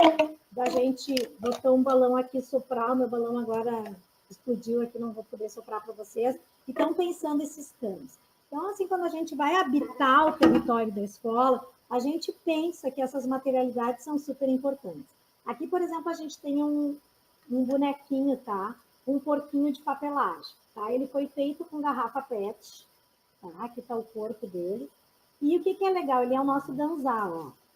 da gente botar um balão aqui, soprar, o meu balão agora explodiu aqui, não vou poder soprar para vocês. Então, pensando esses canos. Então, assim, quando a gente vai habitar o território da escola, a gente pensa que essas materialidades são super importantes. Aqui, por exemplo, a gente tem um bonequinho, tá? Um porquinho de papelagem, tá? Ele foi feito com garrafa PET, tá? Aqui está o corpo dele. E o que é legal? Ele é o nosso ganzal, ó.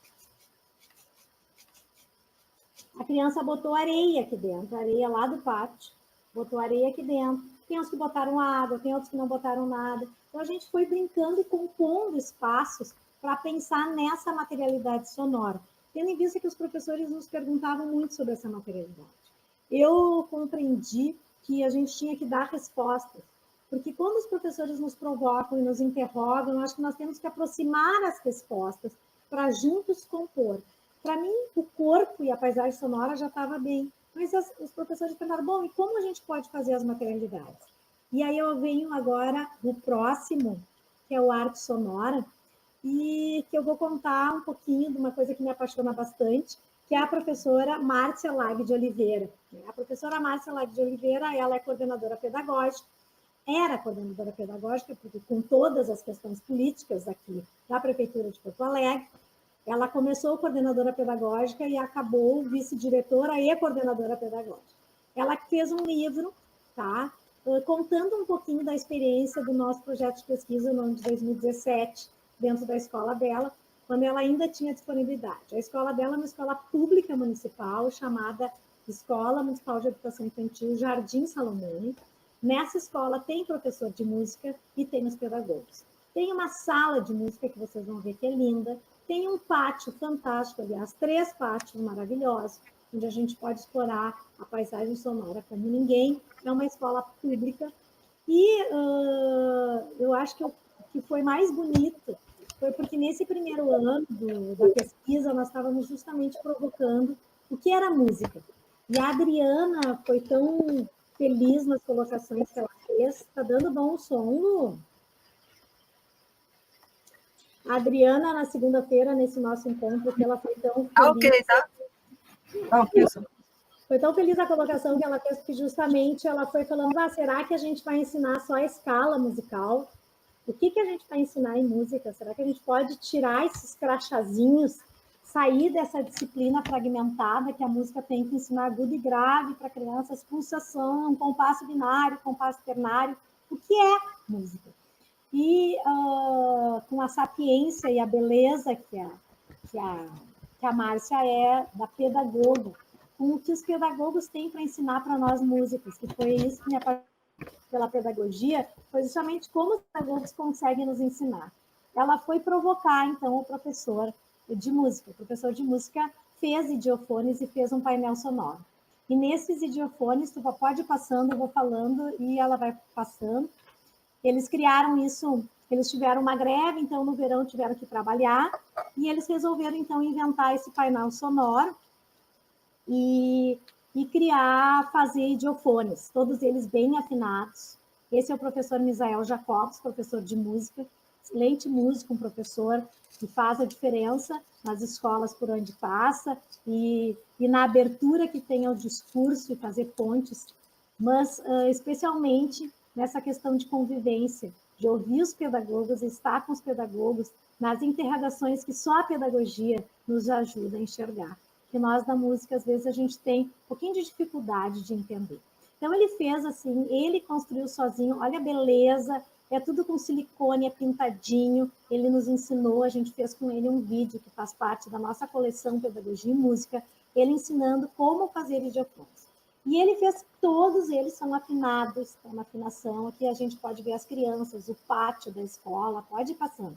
A criança botou areia aqui dentro, areia lá do pátio, botou areia aqui dentro. Tem uns que botaram água, tem outros que não botaram nada. Então, a gente foi brincando e compondo espaços para pensar nessa materialidade sonora, tendo em vista que os professores nos perguntavam muito sobre essa materialidade. Eu compreendi que a gente tinha que dar respostas. Porque quando os professores nos provocam e nos interrogam, eu acho que nós temos que aproximar as respostas para juntos compor. Para mim, o corpo e a paisagem sonora já estava bem, mas os professores perguntaram, bom, e como a gente pode fazer as materialidades? E aí eu venho agora no próximo, que é o arte sonora, e que eu vou contar um pouquinho de uma coisa que me apaixona bastante, que é a professora Márcia Lag de Oliveira. A professora Márcia Lag de Oliveira, ela é coordenadora pedagógica, era coordenadora pedagógica, porque com todas as questões políticas aqui da Prefeitura de Porto Alegre, ela começou coordenadora pedagógica e acabou vice-diretora e coordenadora pedagógica. Ela fez um livro, tá, contando um pouquinho da experiência do nosso projeto de pesquisa no ano de 2017, dentro da escola dela, quando ela ainda tinha disponibilidade. A escola dela é uma escola pública municipal, chamada Escola Municipal de Educação Infantil Jardim Salomone. Nessa escola tem professor de música e tem os pedagogos. Tem uma sala de música que vocês vão ver que é linda, tem um pátio fantástico, aliás, 3 pátios maravilhosos, onde a gente pode explorar a paisagem sonora como ninguém. É uma escola pública. E eu acho que o que foi mais bonito foi porque nesse primeiro ano da pesquisa nós estávamos justamente provocando o que era música. E a Adriana foi tão feliz nas colocações que ela fez. Está dando bom som, Lu? A Adriana, na segunda-feira, nesse nosso encontro, que ela foi tão feliz. Ok, tá? Ok. Foi tão feliz a colocação que ela fez, que justamente ela foi falando, será que a gente vai ensinar só a escala musical? O que a gente vai ensinar em música? Será que a gente pode tirar esses crachazinhos, sair dessa disciplina fragmentada que a música tem que ensinar agudo e grave para crianças, pulsação, compasso binário, compasso ternário? O que é música? E com a sapiência e a beleza que a Márcia é da pedagoga, com o que os pedagogos têm para ensinar para nós músicos, que foi isso que me apaixonou pela pedagogia, foi justamente como os pedagogos conseguem nos ensinar. Ela foi provocar, então, o professor de música. O professor de música fez idiofones e fez um painel sonoro. E nesses idiofones, tu pode ir passando, eu vou falando e ela vai passando. Eles criaram isso, eles tiveram uma greve, então no verão tiveram que trabalhar, e eles resolveram, então, inventar esse painel sonoro e fazer idiofones, todos eles bem afinados. Esse é o professor Misael Jacobs, professor de música, excelente músico, um professor que faz a diferença nas escolas por onde passa e na abertura que tem ao discurso e fazer pontes, mas especialmente nessa questão de convivência, de ouvir os pedagogos, estar com os pedagogos, nas interrogações que só a pedagogia nos ajuda a enxergar. Que nós, da música, às vezes, a gente tem um pouquinho de dificuldade de entender. Então, ele fez assim, ele construiu sozinho, olha a beleza, é tudo com silicone, é pintadinho, ele nos ensinou, a gente fez com ele um vídeo que faz parte da nossa coleção Pedagogia e Música, ele ensinando como fazer idiofones. E ele fez, todos eles são afinados, estão na afinação, aqui a gente pode ver as crianças, o pátio da escola, pode ir passando.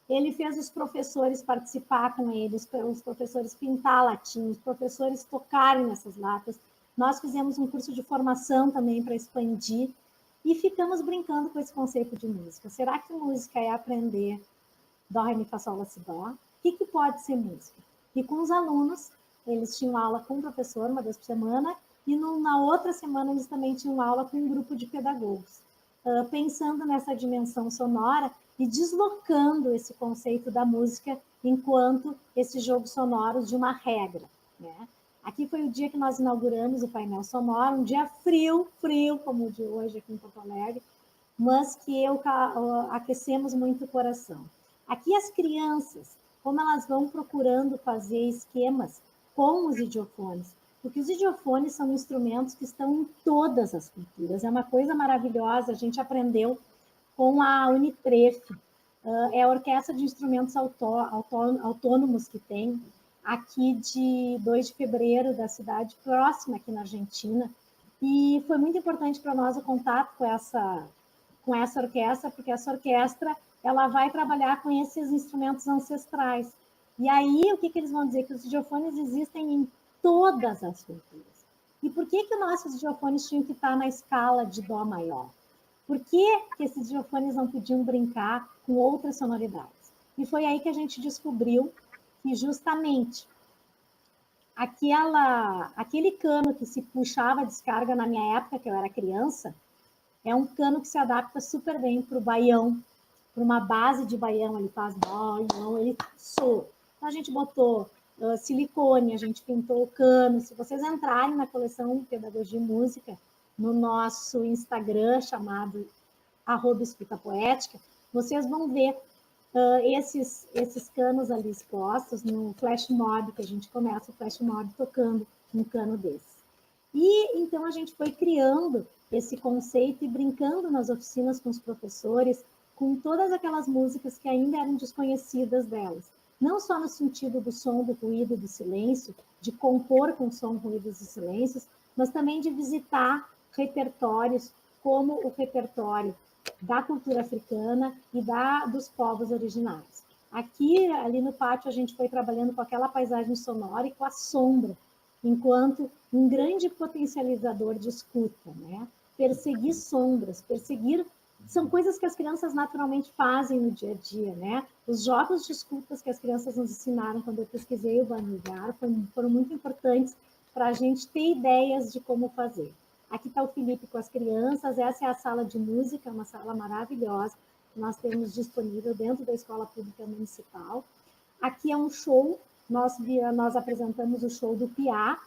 Ele fez os professores participar com eles, os professores pintar latinhos, os professores tocarem nessas latas. Nós fizemos um curso de formação também para expandir e ficamos brincando com esse conceito de música. Será que música é aprender dó, ré, mi, fá, sol, lá, si, dó? O que pode ser música? E com os alunos, eles tinham aula com o professor uma vez por semana e na outra semana eles também tinham aula com um grupo de pedagogos, pensando nessa dimensão sonora e deslocando esse conceito da música enquanto esse jogo sonoro de uma regra, né? Aqui foi o dia que nós inauguramos o painel sonoro, um dia frio, como o de hoje aqui em Porto Alegre, mas que aquecemos muito o coração. Aqui as crianças, como elas vão procurando fazer esquemas com os idiofones, porque os idiofones são instrumentos que estão em todas as culturas, é uma coisa maravilhosa, a gente aprendeu com a Unitref, é a orquestra de instrumentos autônomos que tem, aqui de 2 de fevereiro, da cidade próxima, aqui na Argentina, e foi muito importante para nós o contato com essa orquestra, porque essa orquestra ela vai trabalhar com esses instrumentos ancestrais. E aí, o que eles vão dizer? Que os idiofones existem em todas as culturas. E por que que os nossos diofones tinham que estar na escala de dó maior? Por que que esses diofones não podiam brincar com outras sonoridades? E foi aí que a gente descobriu que justamente aquele cano que se puxava a descarga na minha época, que eu era criança, é um cano que se adapta super bem para o baião, para uma base de baião, ele faz baião, ele soa. Então, a gente botou silicone, a gente pintou o cano. Se vocês entrarem na coleção Pedagogia e Música, no nosso Instagram, chamado @escutapoética, vocês vão ver esses canos ali expostos no flash mob, que a gente começa o flash mob tocando um cano desse. E então a gente foi criando esse conceito e brincando nas oficinas com os professores, com todas aquelas músicas que ainda eram desconhecidas delas. Não só no sentido do som, do ruído, do silêncio, de compor com som, ruídos e silêncios, mas também de visitar repertórios como o repertório da cultura africana e dos povos originários. Aqui, ali no pátio, a gente foi trabalhando com aquela paisagem sonora e com a sombra, enquanto um grande potencializador de escuta, né? Perseguir sombras, são coisas que as crianças naturalmente fazem no dia a dia, né? Os jogos de escutas que as crianças nos ensinaram quando eu pesquisei o Banilhar foram muito importantes para a gente ter ideias de como fazer. Aqui está o Felipe com as crianças, essa é a sala de música, uma sala maravilhosa que nós temos disponível dentro da Escola Pública Municipal. Aqui é um show, nós apresentamos o show do Piá,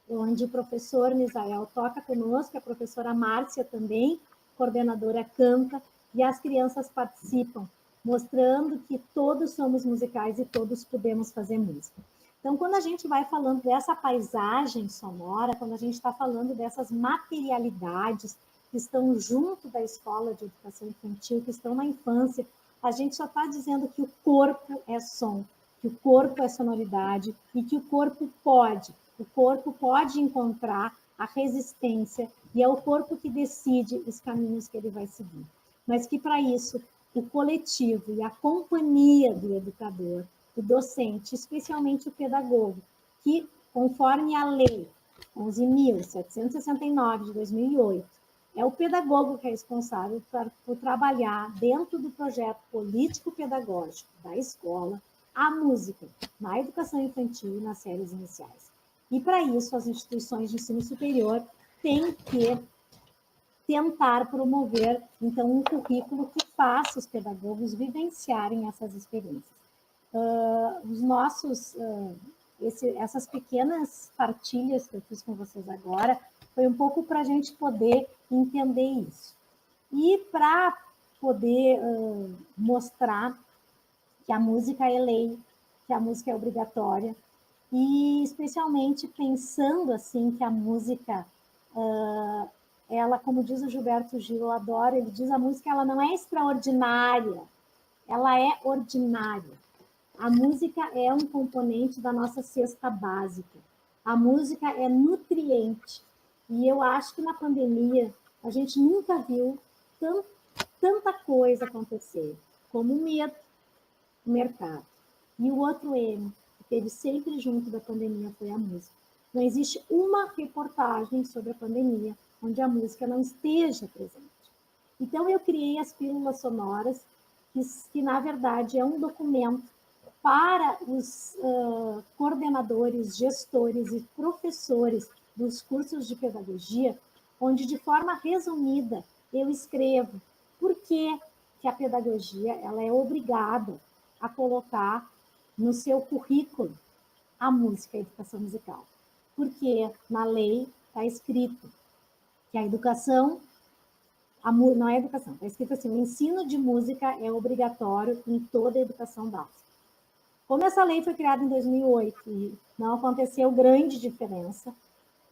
onde o professor Misael toca conosco, a professora Márcia também, coordenadora, canta, e as crianças participam, mostrando que todos somos musicais e todos podemos fazer música. Então, quando a gente vai falando dessa paisagem sonora, quando a gente está falando dessas materialidades que estão junto da escola de educação infantil, que estão na infância, a gente só está dizendo que o corpo é som, que o corpo é sonoridade e que o corpo pode encontrar a resistência e é o corpo que decide os caminhos que ele vai seguir. Mas que, para isso, o coletivo e a companhia do educador, do docente, especialmente o pedagogo, que, conforme a Lei 11.769 de 2008, é o pedagogo que é responsável por trabalhar dentro do projeto político-pedagógico da escola a música na educação infantil e nas séries iniciais. E, para isso, as instituições de ensino superior têm que tentar promover, então, um currículo que faça os pedagogos vivenciarem essas experiências. Essas pequenas partilhas que eu fiz com vocês agora foi um pouco para a gente poder entender isso. E para poder mostrar que a música é lei, que a música é obrigatória, e especialmente pensando assim que a música, ela, como diz o Gilberto Gil, eu adoro, ele diz a música ela não é extraordinária, ela é ordinária. A música é um componente da nossa cesta básica. A música é nutriente. E eu acho que na pandemia a gente nunca viu tanta coisa acontecer, como o medo, o mercado. E o outro M, que teve sempre junto da pandemia, foi a música. Não existe uma reportagem sobre a pandemia onde a música não esteja presente. Então, eu criei as pílulas sonoras, que na verdade é um documento para os coordenadores, gestores e professores dos cursos de pedagogia, onde, de forma resumida, eu escrevo por que a pedagogia ela é obrigada a colocar no seu currículo a música e a educação musical. Porque na lei está escrito que a educação, não é educação, está escrito assim, o ensino de música é obrigatório em toda a educação básica. Como essa lei foi criada em 2008 e não aconteceu grande diferença,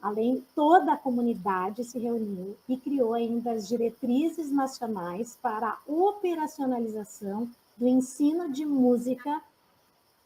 além toda a comunidade se reuniu e criou ainda as diretrizes nacionais para a operacionalização do ensino de música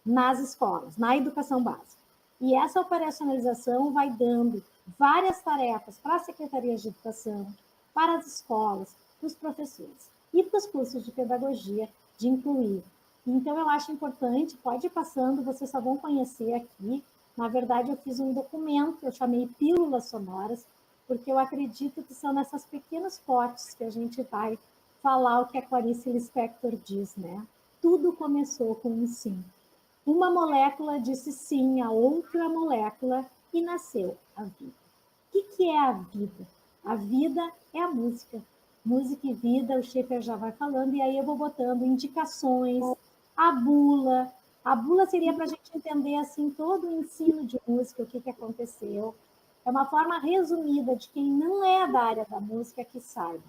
nas escolas, na educação básica. E essa operacionalização vai dando várias tarefas para as secretarias de educação, para as escolas, para os professores e para os cursos de pedagogia de incluir. Então, eu acho importante, pode ir passando, vocês só vão conhecer aqui Na verdade, eu fiz um documento, eu chamei Pílulas Sonoras, porque eu acredito que são nessas pequenos potes que a gente vai falar o que a Clarice Lispector diz, né? Tudo começou com um sim. Uma molécula disse sim a outra molécula e nasceu a vida. O que é a vida? A vida é a música. Música e vida, o Schaeffer já vai falando, e aí eu vou botando indicações, a bula. A bula seria para a gente entender assim todo o ensino de música, o que aconteceu. É uma forma resumida de quem não é da área da música que saiba.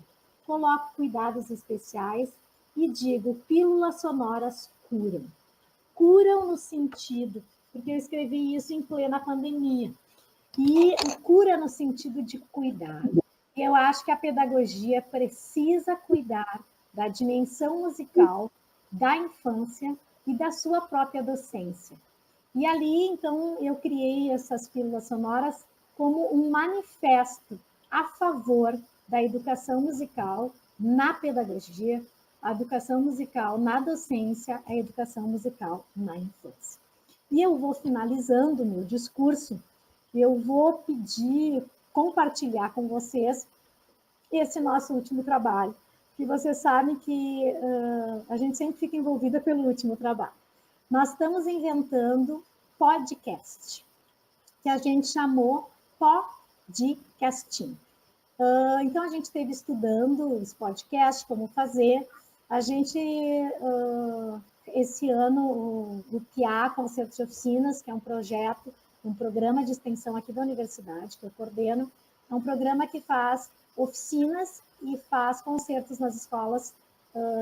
Coloco cuidados especiais e digo, pílulas sonoras curam. Curam no sentido, porque eu escrevi isso em plena pandemia, e cura no sentido de cuidar. Eu acho que a pedagogia precisa cuidar da dimensão musical, da infância e da sua própria docência. E ali, então, eu criei essas pílulas sonoras como um manifesto a favor da educação musical na pedagogia, a educação musical na docência, a educação musical na infância. E eu vou finalizando o meu discurso, eu vou pedir, compartilhar com vocês esse nosso último trabalho, que vocês sabem que a gente sempre fica envolvida pelo último trabalho. Nós estamos inventando podcast, que a gente chamou podcasting. Então, a gente esteve estudando os podcasts, como fazer. A gente, esse ano, o PIA, Concertos de Oficinas, que é um projeto, um programa de extensão aqui da universidade, que eu coordeno, é um programa que faz oficinas e faz concertos nas escolas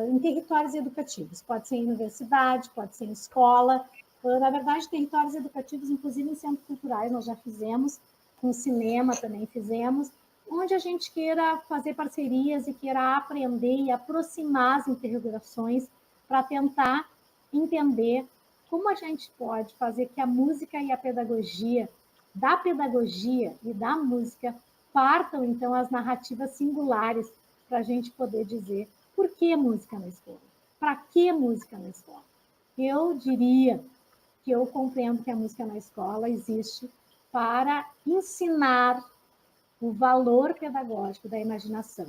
em territórios educativos. Pode ser em universidade, pode ser em escola. Na verdade, territórios educativos, inclusive em centros culturais, nós já fizemos, com cinema também fizemos, onde a gente queira fazer parcerias e queira aprender e aproximar as interrogações para tentar entender como a gente pode fazer que a música e a pedagogia, da pedagogia e da música, partam, então, as narrativas singulares para a gente poder dizer por que música na escola? Para que música na escola? Eu diria que eu compreendo que a música na escola existe para ensinar o valor pedagógico da imaginação.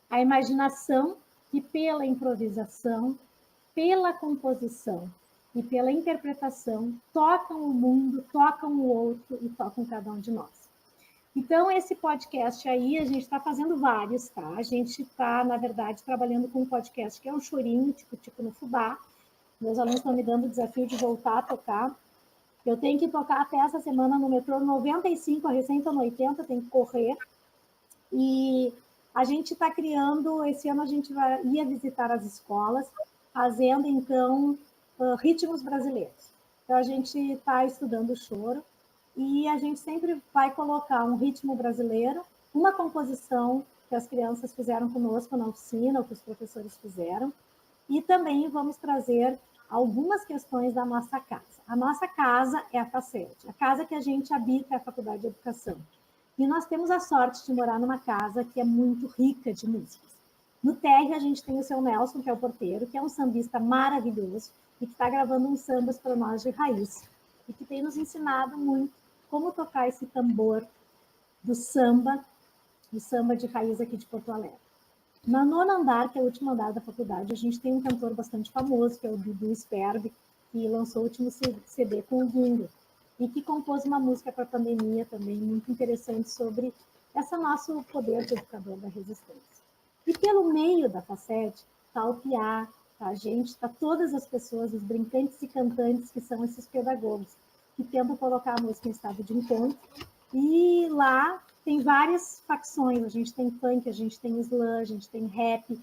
A imaginação que, pela improvisação, pela composição e pela interpretação, tocam o mundo, tocam o outro e tocam cada um de nós. Então, esse podcast aí, a gente está fazendo vários, tá? A gente está, na verdade, trabalhando com um podcast que é um chorinho, tipo no fubá. Meus alunos estão me dando o desafio de voltar a tocar. Eu tenho que tocar até essa semana no metrô 95, a recém estou no 80, tem que correr. E a gente está criando, esse ano a gente ia visitar as escolas, fazendo, então, ritmos brasileiros. Então, a gente está estudando o choro, e a gente sempre vai colocar um ritmo brasileiro, uma composição que as crianças fizeram conosco na oficina, ou que os professores fizeram, e também vamos trazer algumas questões da nossa casa. A nossa casa é a FACED, a casa que a gente habita é a Faculdade de Educação. E nós temos a sorte de morar numa casa que é muito rica de músicas. No térreo, a gente tem o seu Nelson, que é o porteiro, que é um sambista maravilhoso e que está gravando uns sambas para nós de raiz, e que tem nos ensinado muito como tocar esse tambor do samba de raiz aqui de Porto Alegre. No nono andar, que é o último andar da faculdade, a gente tem um cantor bastante famoso, que é o Dudu Sperb, que lançou o último CD com o Guingo, e que compôs uma música para a pandemia também, muito interessante, sobre esse nosso poder de educador da resistência. E pelo meio da FACED está o PIA, tá a gente, está todas as pessoas, os brincantes e cantantes, que são esses pedagogos, que tentam colocar a música em estado de encontro. E lá tem várias facções, a gente tem funk, a gente tem slam, a gente tem rap,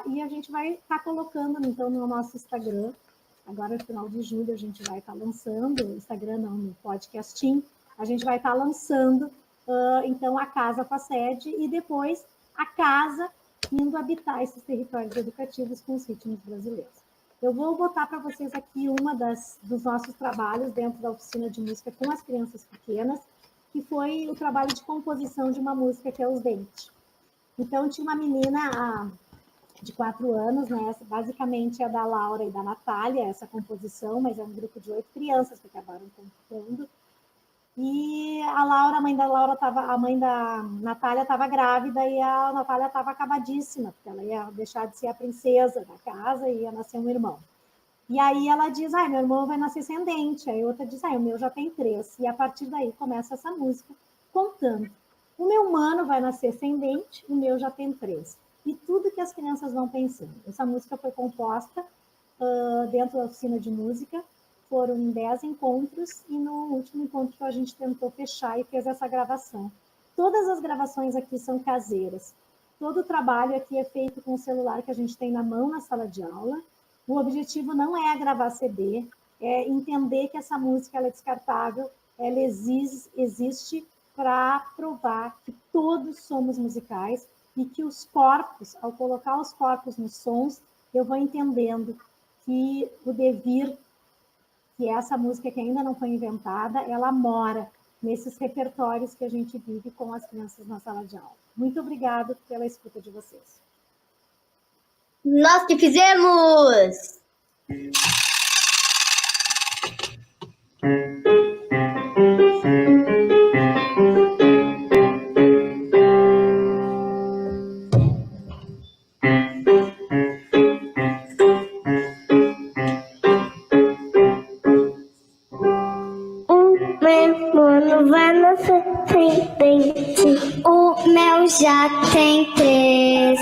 e a gente vai estar colocando, então, no nosso Instagram. Agora, no final de julho, a gente vai estar lançando, Instagram não, no podcasting, a gente vai estar lançando, então, a Casa FACED, e depois a casa indo habitar esses territórios educativos com os ritmos brasileiros. Eu vou botar para vocês aqui uma dos nossos trabalhos dentro da oficina de música com as crianças pequenas, que foi o trabalho de composição de uma música que é Os Dentes. Então, tinha uma menina de 4 anos, né? Basicamente é da Laura e da Natália, essa composição, mas é um grupo de 8 crianças que acabaram compondo. E a mãe da Natália estava grávida e a Natália estava acabadíssima, porque ela ia deixar de ser a princesa da casa e ia nascer um irmão. E aí ela diz, meu irmão vai nascer ascendente. Aí outra diz, o meu já tem 3. E a partir daí começa essa música contando. O meu mano vai nascer ascendente, o meu já tem 3. E tudo que as crianças vão pensando. Essa música foi composta dentro da oficina de música. Foram 10 encontros e no último encontro a gente tentou fechar e fez essa gravação. Todas as gravações aqui são caseiras. Todo o trabalho aqui é feito com o celular que a gente tem na mão na sala de aula. O objetivo não é gravar CD, é entender que essa música ela é descartável, ela existe para provar que todos somos musicais e que os corpos, ao colocar os corpos nos sons, eu vou entendendo que o devir, que é essa música que ainda não foi inventada, ela mora nesses repertórios que a gente vive com as crianças na sala de aula. Muito obrigada pela escuta de vocês. Nós que fizemos! Vai nascer sem dente. O meu já tem 3.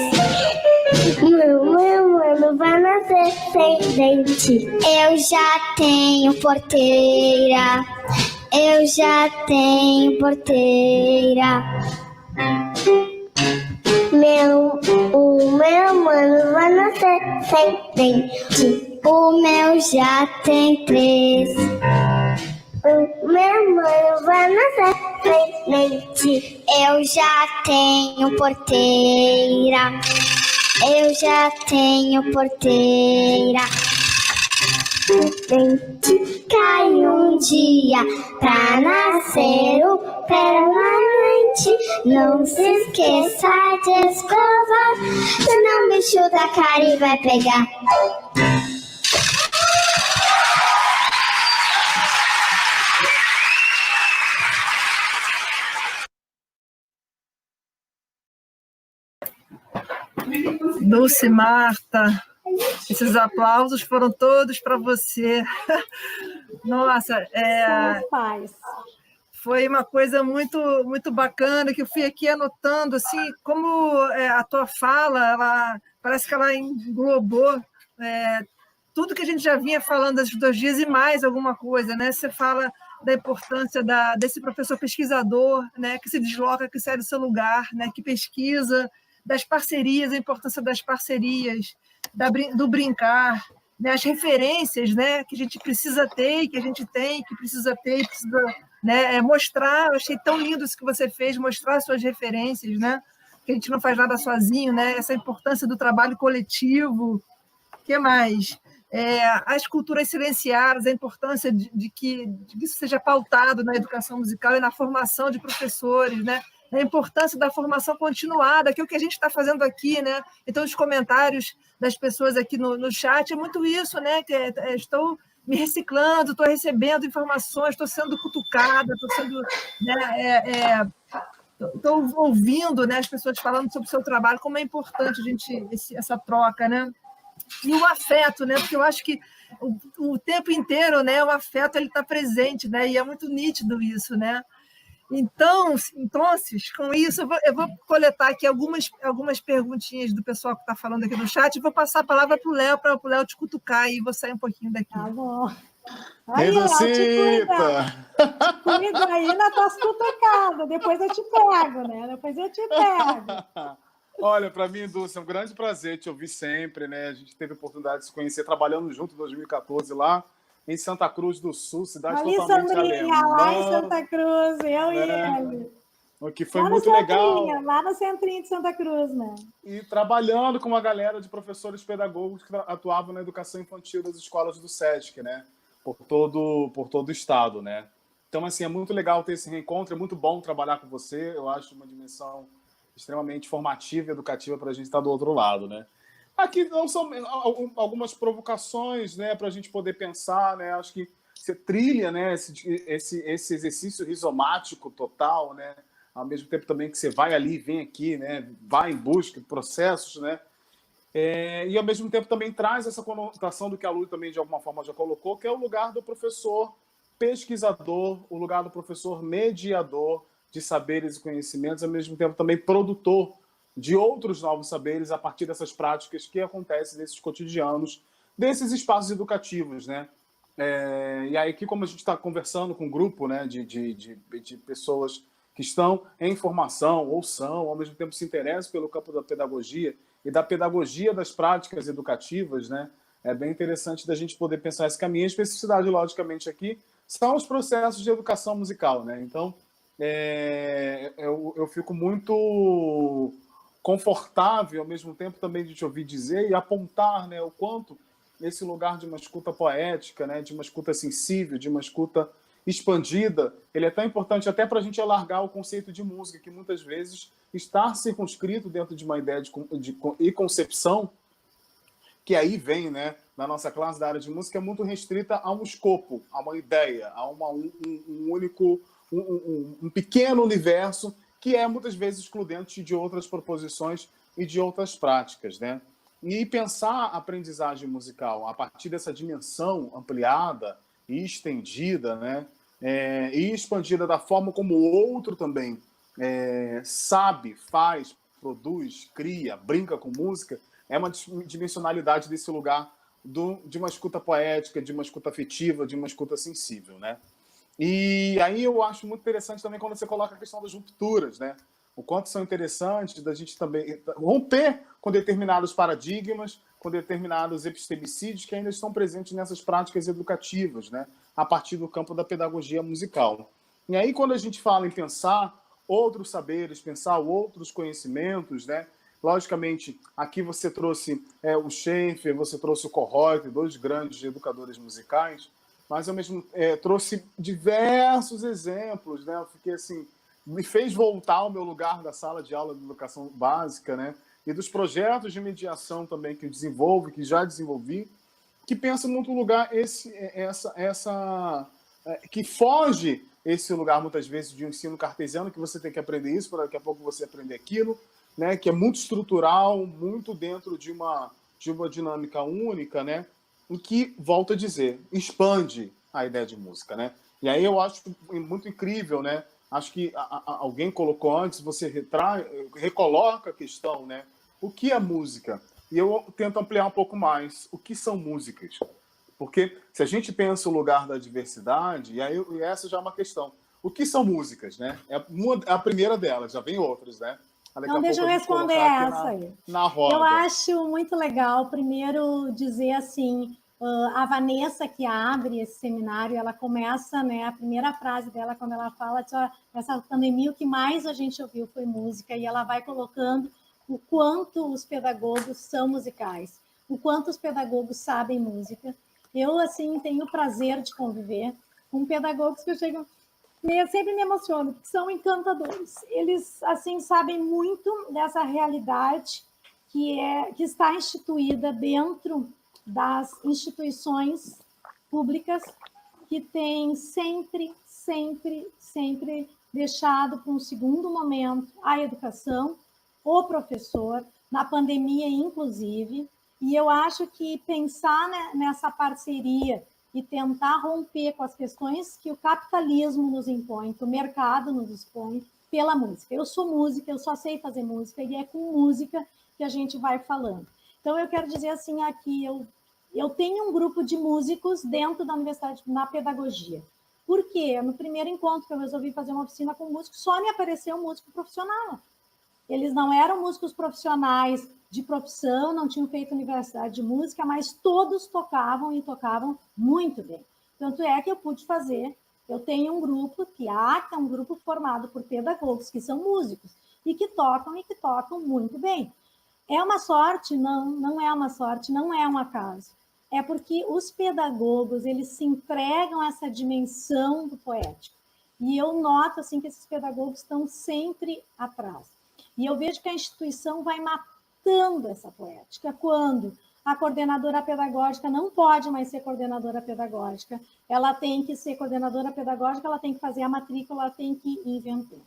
Meu mano vai nascer sem dente. Eu já tenho porteira. Eu já tenho porteira. O meu mano vai nascer sem dente. O meu já tem 3. O meu mano vai nascer sem dente. Eu já tenho porteira. Eu já tenho porteira. O dente cai um dia pra nascer o permanente. Não se esqueça de escovar, senão o bicho da cárie vai pegar. Dulce, Marta, esses aplausos foram todos para você. Nossa, foi uma coisa muito, muito bacana que eu fui aqui anotando, assim, como a tua fala, parece que ela englobou tudo que a gente já vinha falando esses 2 dias e mais alguma coisa, né? Você fala da importância desse professor pesquisador, né? Que se desloca, que sai do seu lugar, né? Que pesquisa, das parcerias, a importância das parcerias, do brincar, né? As referências, né? Que a gente precisa ter, que a gente tem, que precisa ter, precisa, né? Mostrar. Eu achei tão lindo isso que você fez, mostrar suas referências, né? Que a gente não faz nada sozinho, né? Essa importância do trabalho coletivo. O que mais? As culturas silenciadas, a importância de que isso seja pautado na educação musical e na formação de professores, né? A importância da formação continuada, que é o que a gente está fazendo aqui, né? Então, os comentários das pessoas aqui no chat é muito isso, né? Que estou me reciclando, estou recebendo informações, estou sendo cutucada, estou sendo, né, estou ouvindo, né, as pessoas falando sobre o seu trabalho, como é importante essa troca, né? E o afeto, né? Porque eu acho que o tempo inteiro, né, o afeto ele está presente, né? E é muito nítido isso, né? Então, com isso, eu vou coletar aqui algumas perguntinhas do pessoal que está falando aqui no chat e vou passar a palavra para o Léo te cutucar e vou sair um pouquinho daqui. Tá bom. Aí, Léo, te cuida aí nas tuas cutucadas. Depois eu te pego, né? Depois eu te pego. Olha, para mim, Dulce, é um grande prazer te ouvir sempre, né? A gente teve a oportunidade de se conhecer trabalhando junto em 2014 lá em Santa Cruz do Sul, cidade totalmente alemã. Lá em Santa Cruz, eu e ele. O que foi muito legal. Lá no centrinho de Santa Cruz, né? E trabalhando com uma galera de professores pedagogos que atuavam na educação infantil das escolas do SESC, né? Por todo o estado, né? Então, assim, é muito legal ter esse reencontro, é muito bom trabalhar com você. Eu acho uma dimensão extremamente formativa e educativa para a gente estar do outro lado, né? Aqui não são algumas provocações, né, para a gente poder pensar, né? Acho que você trilha, né, esse exercício rizomático total, né, ao mesmo tempo também que você vai ali, vem aqui, né, vai em busca de processos, né, e ao mesmo tempo também traz essa conotação do que a Lu também de alguma forma já colocou, que é o lugar do professor pesquisador, o lugar do professor mediador de saberes e conhecimentos, ao mesmo tempo também produtor de outros novos saberes a partir dessas práticas que acontecem nesses cotidianos, desses espaços educativos, né? E aí, aqui, como a gente está conversando com um grupo, né, de pessoas que estão em formação ou são, ao mesmo tempo se interessam pelo campo da pedagogia e da pedagogia das práticas educativas, né? É bem interessante da gente poder pensar esse caminho. A especificidade, logicamente, aqui são os processos de educação musical, né? Então, eu fico muito confortável, ao mesmo tempo também de te ouvir dizer e apontar, né, o quanto esse lugar de uma escuta poética, né, de uma escuta sensível, de uma escuta expandida, ele é tão importante até para a gente alargar o conceito de música, que muitas vezes está circunscrito dentro de uma ideia e concepção, que aí vem, né, na nossa classe da área de música, é muito restrita a um escopo, a uma ideia, a um único, um pequeno universo que é muitas vezes excludente de outras proposições e de outras práticas, né? E pensar a aprendizagem musical a partir dessa dimensão ampliada e estendida, né? E expandida da forma como o outro também sabe, faz, produz, cria, brinca com música, é uma dimensionalidade desse lugar de uma escuta poética, de uma escuta afetiva, de uma escuta sensível, né? E aí eu acho muito interessante também quando você coloca a questão das rupturas, né? O quanto são interessantes da gente também romper com determinados paradigmas, com determinados epistemicídios que ainda estão presentes nessas práticas educativas, né? A partir do campo da pedagogia musical. E aí quando a gente fala em pensar outros saberes, pensar outros conhecimentos, né? Logicamente, aqui você trouxe o Schaeffer, você trouxe o Kohreuter, dois grandes educadores musicais, mas eu mesmo trouxe diversos exemplos, né? Eu fiquei assim, me fez voltar ao meu lugar da sala de aula de educação básica, né? E dos projetos de mediação também que eu desenvolvo, que já desenvolvi, que pensa muito no lugar que foge esse lugar muitas vezes de um ensino cartesiano, que você tem que aprender isso para daqui a pouco você aprender aquilo, né? Que é muito estrutural, muito dentro de uma dinâmica única, né? E que, volto a dizer, expande a ideia de música, né? E aí eu acho muito incrível, né? Acho que alguém colocou antes, você recoloca a questão, né? O que é música? E eu tento ampliar um pouco mais. O que são músicas? Porque se a gente pensa o lugar da diversidade, e aí essa já é uma questão. O que são músicas, né? É a primeira delas, já vem outras, né? Então, deixa eu responder essa aí. Na roda. Eu acho muito legal, primeiro, dizer assim, a Vanessa, que abre esse seminário, ela começa, né, a primeira frase dela, quando ela fala, essa pandemia, o que mais a gente ouviu foi música, e ela vai colocando o quanto os pedagogos são musicais, o quanto os pedagogos sabem música. Eu, assim, tenho o prazer de conviver com pedagogos que eu chego... Eu sempre me emociono, porque são encantadores. Eles, assim, sabem muito dessa realidade que está instituída dentro das instituições públicas, que tem sempre deixado para um segundo momento a educação, o professor, na pandemia, inclusive. E eu acho que pensar nessa parceria e tentar romper com as questões que o capitalismo nos impõe, que o mercado nos expõe, pela música. Eu sou música, eu só sei fazer música, e é com música que a gente vai falando. Então, eu quero dizer assim, aqui, eu tenho um grupo de músicos dentro da universidade, na pedagogia. Por quê? No primeiro encontro que eu resolvi fazer uma oficina com músicos, só me apareceu um músico profissional. Eles não eram músicos profissionais de profissão, não tinham feito universidade de música, mas todos tocavam e tocavam muito bem. Tanto é que eu pude fazer, eu tenho um grupo, que é um grupo formado por pedagogos que são músicos e que tocam muito bem. É uma sorte? Não é uma sorte, não é um acaso. É porque os pedagogos, eles se entregam a essa dimensão do poético. E eu noto assim, que esses pedagogos estão sempre atrás. E eu vejo que a instituição vai matando essa poética quando a coordenadora pedagógica não pode mais ser coordenadora pedagógica, ela tem que ser coordenadora pedagógica, ela tem que fazer a matrícula, ela tem que inventar.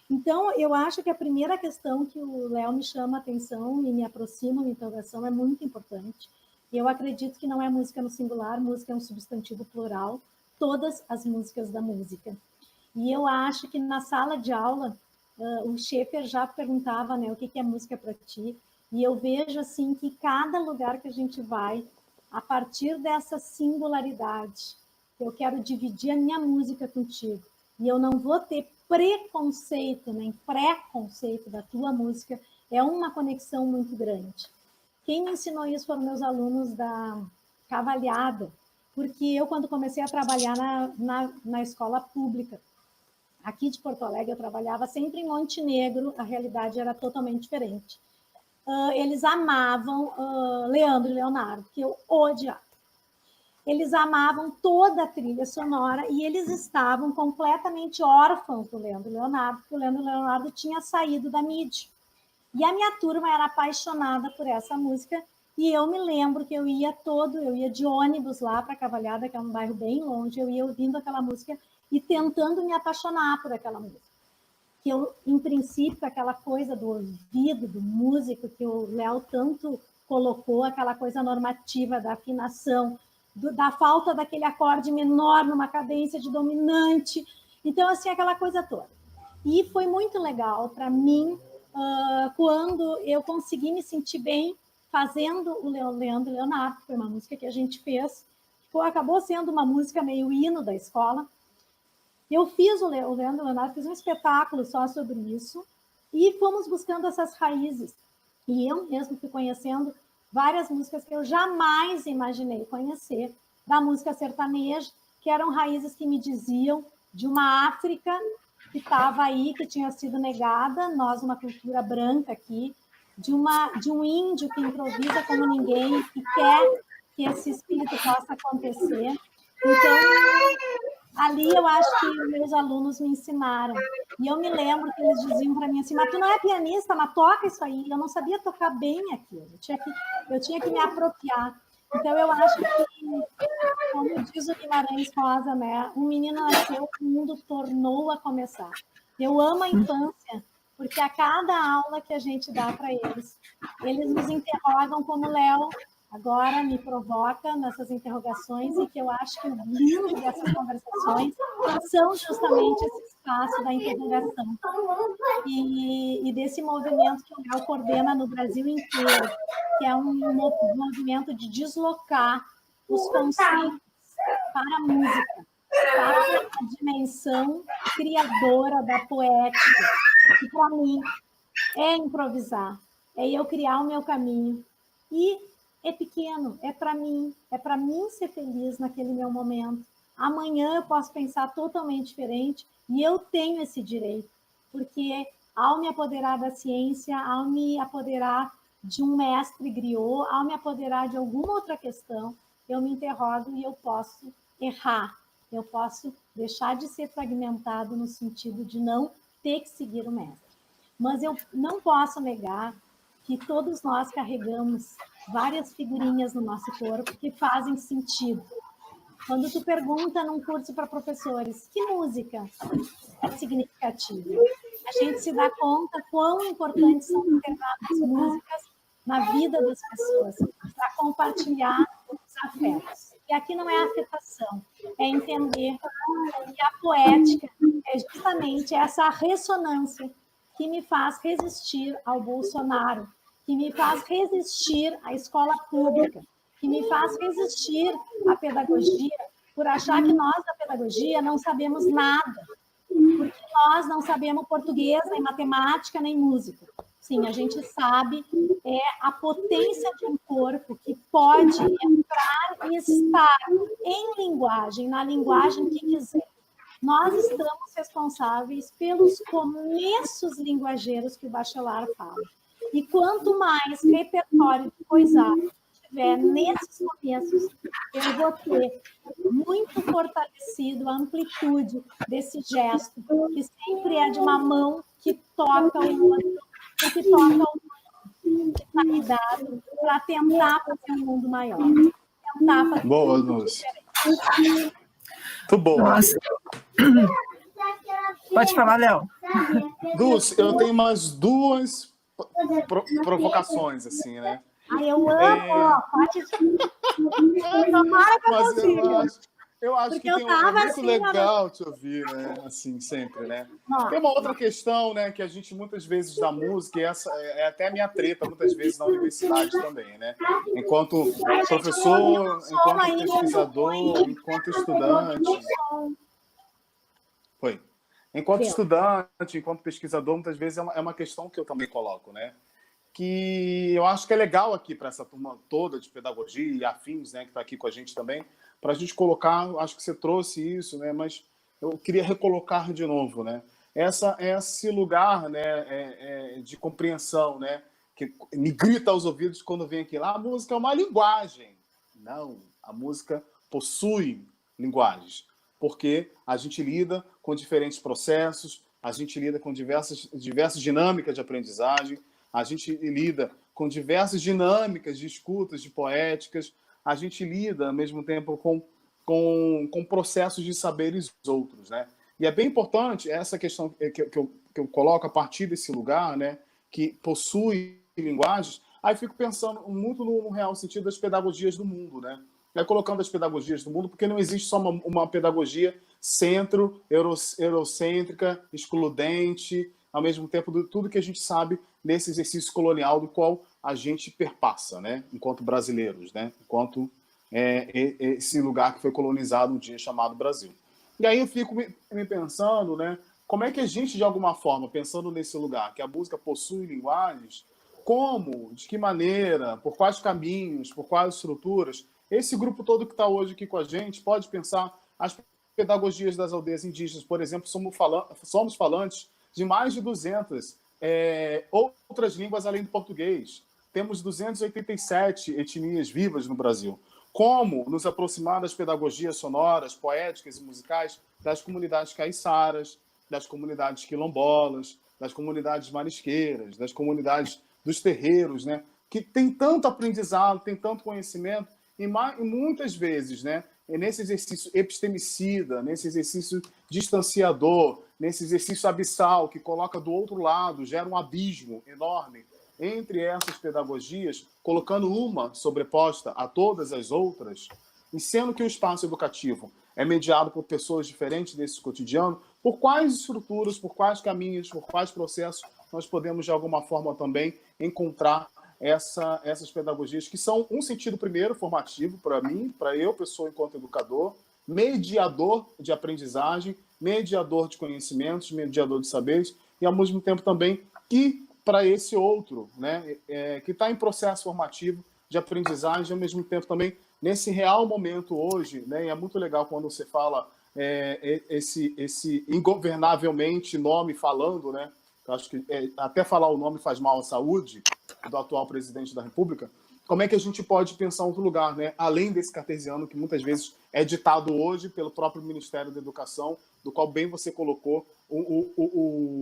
Então, eu acho que a primeira questão que o Léo me chama a atenção e me aproxima da interrogação é muito importante. Eu acredito que não é música no singular, música é um substantivo plural, todas as músicas da música. E eu acho que na sala de aula, o Schaeffer já perguntava, né, o que é música para ti, e eu vejo assim que cada lugar que a gente vai, a partir dessa singularidade, eu quero dividir a minha música contigo, e eu não vou ter preconceito, nem pré-conceito da tua música, é uma conexão muito grande. Quem me ensinou isso foram meus alunos da Cavalhada, porque eu, quando comecei a trabalhar na escola pública, aqui de Porto Alegre, eu trabalhava sempre em Montenegro, a realidade era totalmente diferente. Eles amavam Leandro e Leonardo, que eu odiava. Eles amavam toda a trilha sonora e eles estavam completamente órfãos do Leandro e Leonardo, porque o Leandro e Leonardo tinha saído da mídia. E a minha turma era apaixonada por essa música, e eu me lembro que eu ia de ônibus lá para Cavalhada, que é um bairro bem longe, eu ia ouvindo aquela música e tentando me apaixonar por aquela música. Que eu, em princípio, aquela coisa do ouvido, do músico, que o Léo tanto colocou, aquela coisa normativa da afinação, da falta daquele acorde menor numa cadência de dominante. Então, assim, aquela coisa toda. E foi muito legal para mim quando eu consegui me sentir bem fazendo o Leandro e Leonardo, que foi uma música que a gente fez, que acabou sendo uma música meio hino da escola. Eu fiz o Leandro e Leonardo, fiz um espetáculo só sobre isso, e fomos buscando essas raízes. E eu mesmo fui conhecendo várias músicas que eu jamais imaginei conhecer, da música sertaneja, que eram raízes que me diziam de uma África que estava aí, que tinha sido negada, nós, uma cultura branca aqui, de um índio que improvisa como ninguém, que quer que esse espírito possa acontecer. Então, ali eu acho que os meus alunos me ensinaram. E eu me lembro que eles diziam para mim assim, mas tu não é pianista, mas toca isso aí. Eu não sabia tocar bem aquilo. Eu tinha que me apropriar. Então, eu acho que, como diz o Guimarães Rosa, né? Um menino nasceu, o mundo tornou a começar. Eu amo a infância, porque a cada aula que a gente dá para eles nos interrogam como o Léo agora me provoca nessas interrogações, e que eu acho que o lindo dessas conversações são justamente esse espaço da interrogação e desse movimento que o Léo coordena no Brasil inteiro, que é um movimento de deslocar os conceitos para a música, para a dimensão criadora da poética, que para mim é improvisar, é eu criar o meu caminho. E é pequeno, é para mim ser feliz naquele meu momento. Amanhã eu posso pensar totalmente diferente e eu tenho esse direito, porque ao me apoderar da ciência, ao me apoderar de um mestre griot, ao me apoderar de alguma outra questão, eu me interrogo e eu posso errar, eu posso deixar de ser fragmentado no sentido de não ter que seguir o mestre. Mas eu não posso negar que todos nós carregamos várias figurinhas no nosso corpo que fazem sentido. Quando tu pergunta num curso para professores, que música é significativa? A gente se dá conta quão importantes são determinadas músicas na vida das pessoas, para compartilhar os afetos. E aqui não é afetação, é entender que a poética é justamente essa ressonância que me faz resistir ao Bolsonaro, que me faz resistir à escola pública, que me faz resistir à pedagogia, por achar que nós da pedagogia não sabemos nada, porque nós não sabemos português, nem matemática, nem música. Sim, a gente sabe a potência de um corpo que pode entrar e estar em linguagem, na linguagem que quiser. Nós estamos responsáveis pelos começos linguageiros que o Bachelard fala. E quanto mais repertório de coisado tiver nesses começos, eu vou ter muito fortalecido a amplitude desse gesto, que sempre é de uma mão que toca o outro, que toca o outro. que está aí dado para tentar fazer um mundo maior. Tentar fazer Boa, um mundo Lúcia. diferente. Muito bom. Nossa. Pode falar, Léo. Dulce, eu tenho umas duas provocações, assim, né? Ai, eu amo, ó, pode... Tomara que eu Mas consiga. eu acho Porque que eu tem tava é muito assim, legal te ouvir, né? Assim, sempre, né? Tem uma outra questão, né? Que a gente muitas vezes da música, e essa é até a minha treta, muitas vezes na universidade também, né? Enquanto professor, enquanto pesquisador, enquanto estudante. Foi. Enquanto estudante, enquanto pesquisador, muitas vezes é uma questão que eu também coloco, né? Que eu acho que é legal aqui para essa turma toda de pedagogia e afins, né, que está aqui com a gente também, para a gente colocar, acho que você trouxe isso, né, mas eu queria recolocar de novo, né, esse lugar, né, de compreensão, né, que me grita aos ouvidos quando vem aqui lá, a música é uma linguagem. Não, a música possui linguagens, porque a gente lida com diferentes processos, a gente lida com diversas dinâmicas de aprendizagem, a gente lida com diversas dinâmicas de escutas, de poéticas, a gente lida, ao mesmo tempo, com processos de saberes outros, né? E é bem importante essa questão que eu coloco a partir desse lugar, né, que possui linguagens, aí fico pensando muito no real sentido das pedagogias do mundo, né? Colocando as pedagogias do mundo, porque não existe só uma pedagogia eurocêntrica, excludente, ao mesmo tempo de tudo que a gente sabe nesse exercício colonial do qual a gente perpassa, né, enquanto brasileiros, né, enquanto esse lugar que foi colonizado um dia chamado Brasil. E aí eu fico me pensando, né, como é que a gente, de alguma forma, pensando nesse lugar, que a música possui linguagens, como, de que maneira, por quais caminhos, por quais estruturas, esse grupo todo que está hoje aqui com a gente pode pensar as pedagogias das aldeias indígenas, por exemplo, somos falantes de mais de 200 outras línguas além do português. Temos 287 etnias vivas no Brasil. Como nos aproximar das pedagogias sonoras, poéticas e musicais das comunidades caiçaras, das comunidades quilombolas, das comunidades marisqueiras, das comunidades dos terreiros, né? Que tem tanto aprendizado, tem tanto conhecimento, e muitas vezes, né, nesse exercício epistemicida, nesse exercício distanciador, nesse exercício abissal que coloca do outro lado, gera um abismo enorme entre essas pedagogias, colocando uma sobreposta a todas as outras, e sendo que o espaço educativo é mediado por pessoas diferentes desse cotidiano, por quais estruturas, por quais caminhos, por quais processos nós podemos, de alguma forma, também encontrar essas pedagogias que são um sentido, primeiro, formativo para mim, para eu, pessoa enquanto educador, mediador de aprendizagem, mediador de conhecimentos, mediador de saberes, e, ao mesmo tempo, também, e para esse outro, né, que está em processo formativo de aprendizagem, ao mesmo tempo também, nesse real momento hoje, né, e é muito legal quando você fala esse ingovernavelmente nome falando, né, eu acho que até falar o nome faz mal à saúde do atual presidente da República, como é que a gente pode pensar em outro lugar, né? Além desse cartesiano que muitas vezes é ditado hoje pelo próprio Ministério da Educação, do qual bem você colocou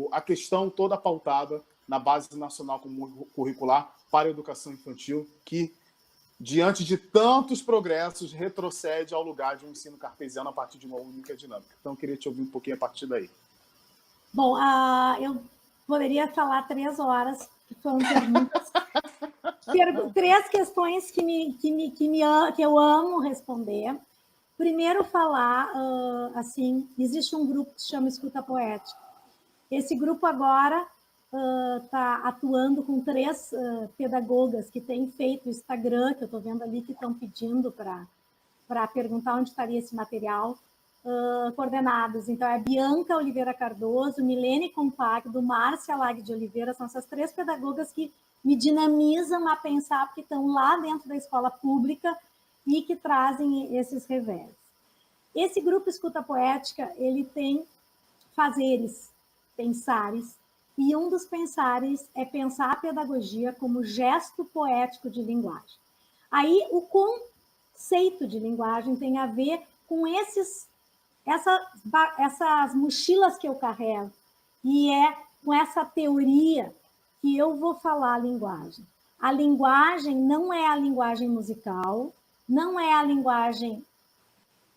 a questão toda pautada na Base Nacional Curricular para a Educação Infantil, que, diante de tantos progressos, retrocede ao lugar de um ensino cartesiano a partir de uma única dinâmica. Então, eu queria te ouvir um pouquinho a partir daí. Bom, eu poderia falar 3 horas, que foram perguntas. 3 questões que eu amo responder. Primeiro, falar, assim, existe um grupo que se chama Escuta Poética. Esse grupo agora está atuando com 3 pedagogas que têm feito o Instagram, que eu estou vendo ali que estão pedindo para perguntar onde estaria esse material, coordenados. Então, é Bianca Oliveira Cardoso, Milene Compacto, Márcia Lag de Oliveira, são essas 3 pedagogas que me dinamizam a pensar, porque estão lá dentro da escola pública e que trazem esses revés. Esse grupo Escuta Poética, ele tem fazeres, pensares, e um dos pensares é pensar a pedagogia como gesto poético de linguagem. Aí, o conceito de linguagem tem a ver com essas mochilas que eu carrego, e é com essa teoria que eu vou falar a linguagem. A linguagem não é a linguagem musical, não é a linguagem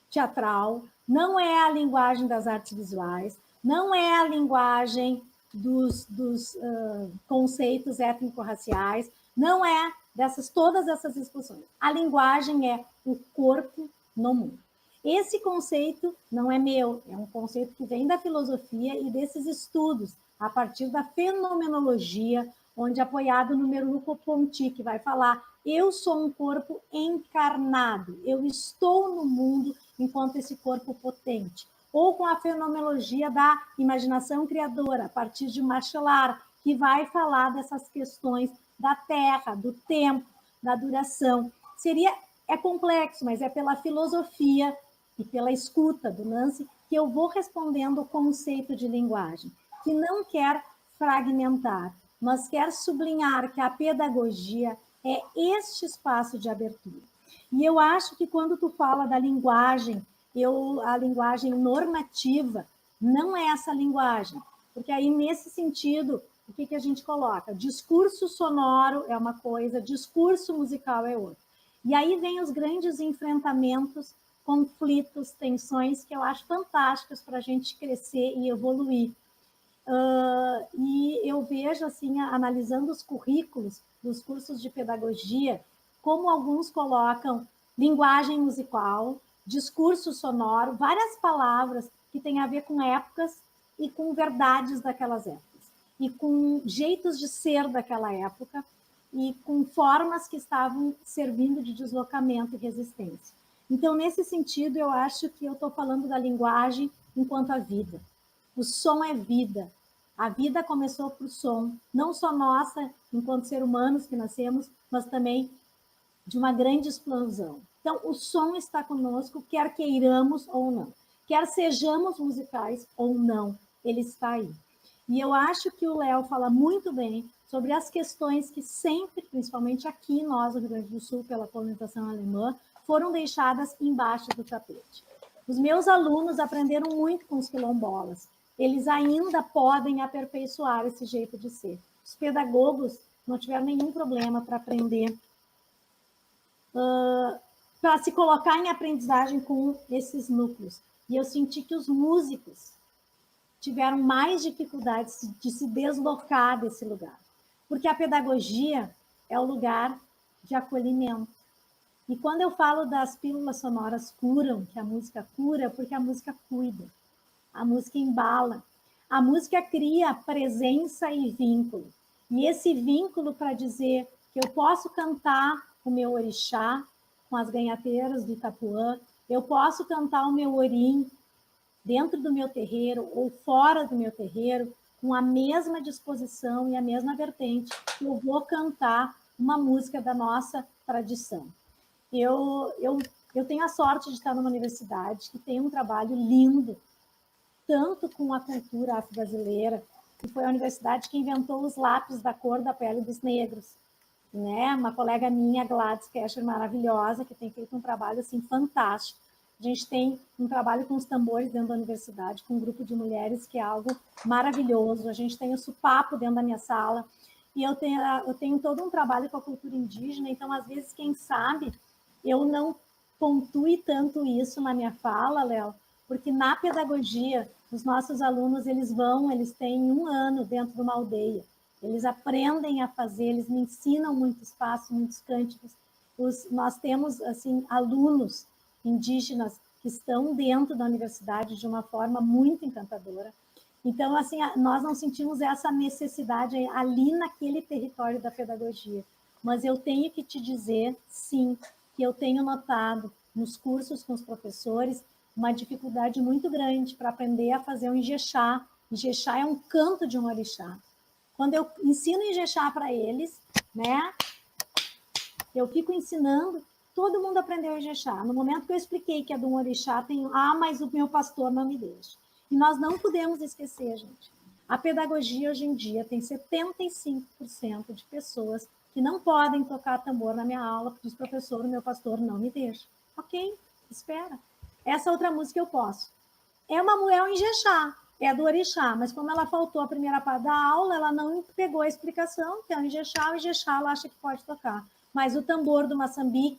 teatral, não é a linguagem das artes visuais, não é a linguagem dos conceitos étnico-raciais, não é todas essas discussões. A linguagem é o corpo no mundo. Esse conceito não é meu, é um conceito que vem da filosofia e desses estudos, a partir da fenomenologia, onde apoiado no Merleau-Ponty, que vai falar: eu sou um corpo encarnado, eu estou no mundo enquanto esse corpo potente. Ou com a fenomenologia da imaginação criadora, a partir de Bachelard, que vai falar dessas questões da terra, do tempo, da duração. É complexo, mas é pela filosofia e pela escuta do Nancy que eu vou respondendo o conceito de linguagem, que não quer fragmentar, mas quer sublinhar que a pedagogia é este espaço de abertura. E eu acho que quando tu fala da linguagem, a linguagem normativa não é essa linguagem, porque aí, nesse sentido, o que a gente coloca? Discurso sonoro é uma coisa, discurso musical é outra. E aí vem os grandes enfrentamentos, conflitos, tensões, que eu acho fantásticos para a gente crescer e evoluir. E eu vejo, assim, analisando os currículos dos cursos de pedagogia, como alguns colocam linguagem musical, discurso sonoro, várias palavras que têm a ver com épocas e com verdades daquelas épocas, e com jeitos de ser daquela época, e com formas que estavam servindo de deslocamento e resistência. Então, nesse sentido, eu acho que eu estou falando da linguagem enquanto a vida. O som é vida. A vida começou por som, não só nossa, enquanto seres humanos que nascemos, mas também de uma grande explosão. Então, o som está conosco, quer queiramos ou não. Quer sejamos musicais ou não, ele está aí. E eu acho que o Léo fala muito bem sobre as questões que sempre, principalmente aqui nós, no Rio Grande do Sul, pela colonização alemã, foram deixadas embaixo do tapete. Os meus alunos aprenderam muito com os quilombolas. Eles ainda podem aperfeiçoar esse jeito de ser. Os pedagogos não tiveram nenhum problema para aprender, para se colocar em aprendizagem com esses núcleos. E eu senti que os músicos tiveram mais dificuldades de se deslocar desse lugar. Porque a pedagogia é o lugar de acolhimento. E quando eu falo das pílulas sonoras curam, que a música cura, porque a música cuida. A música embala. A música cria presença e vínculo. E esse vínculo para dizer que eu posso cantar o meu orixá com as ganhateiras do Itapuã, eu posso cantar o meu orim dentro do meu terreiro ou fora do meu terreiro, com a mesma disposição e a mesma vertente, eu vou cantar uma música da nossa tradição. Eu tenho a sorte de estar numa universidade que tem um trabalho lindo, tanto com a cultura afro-brasileira, que foi a universidade que inventou os lápis da cor da pele dos negros. Né? Uma colega minha, Gladys Kesher, maravilhosa, que tem feito um trabalho assim, fantástico. A gente tem um trabalho com os tambores dentro da universidade, com um grupo de mulheres, que é algo maravilhoso. A gente tem o supapo dentro da minha sala. E eu tenho todo um trabalho com a cultura indígena, então, às vezes, quem sabe, eu não pontue tanto isso na minha fala, Léo, porque na pedagogia, os nossos alunos, eles têm 1 ano dentro de uma aldeia. Eles aprendem a fazer, eles me ensinam muitos passos, muitos cânticos. Nós temos, assim, alunos indígenas que estão dentro da universidade de uma forma muito encantadora. Então, assim, nós não sentimos essa necessidade ali naquele território da pedagogia. Mas eu tenho que te dizer, sim, que eu tenho notado nos cursos com os professores uma dificuldade muito grande para aprender a fazer um ijexá. Ijexá é um canto de um orixá. Quando eu ensino ijexá para eles, né, eu fico ensinando, todo mundo aprendeu ijexá. No momento que eu expliquei que é de um orixá, mas o meu pastor não me deixa. E nós não podemos esquecer, gente. A pedagogia hoje em dia tem 75% de pessoas que não podem tocar tambor na minha aula, porque diz, professor, o meu pastor não me deixa. Ok, espera. Essa outra música eu posso. É um ijexá. é do orixá, mas como ela faltou a primeira parte da aula, ela não pegou a explicação, que é o Ijexá ela acha que pode tocar. Mas o tambor do Moçambique,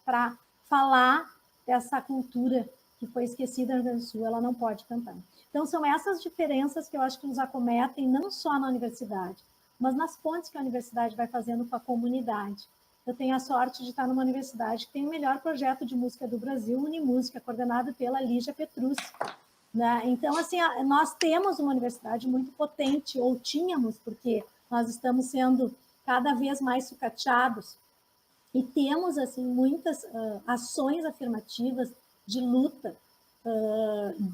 para falar dessa cultura que foi esquecida no Rio Grande do Sul, ela não pode cantar. Então, são essas diferenças que eu acho que nos acometem, não só na universidade, mas nas pontes que a universidade vai fazendo com a comunidade. Eu tenho a sorte de estar numa universidade que tem o melhor projeto de música do Brasil, Unimúsica, coordenado pela Lígia Petrus. Né? Então, assim, nós temos uma universidade muito potente, ou tínhamos, porque nós estamos sendo cada vez mais sucateados, e temos, assim, muitas ações afirmativas de luta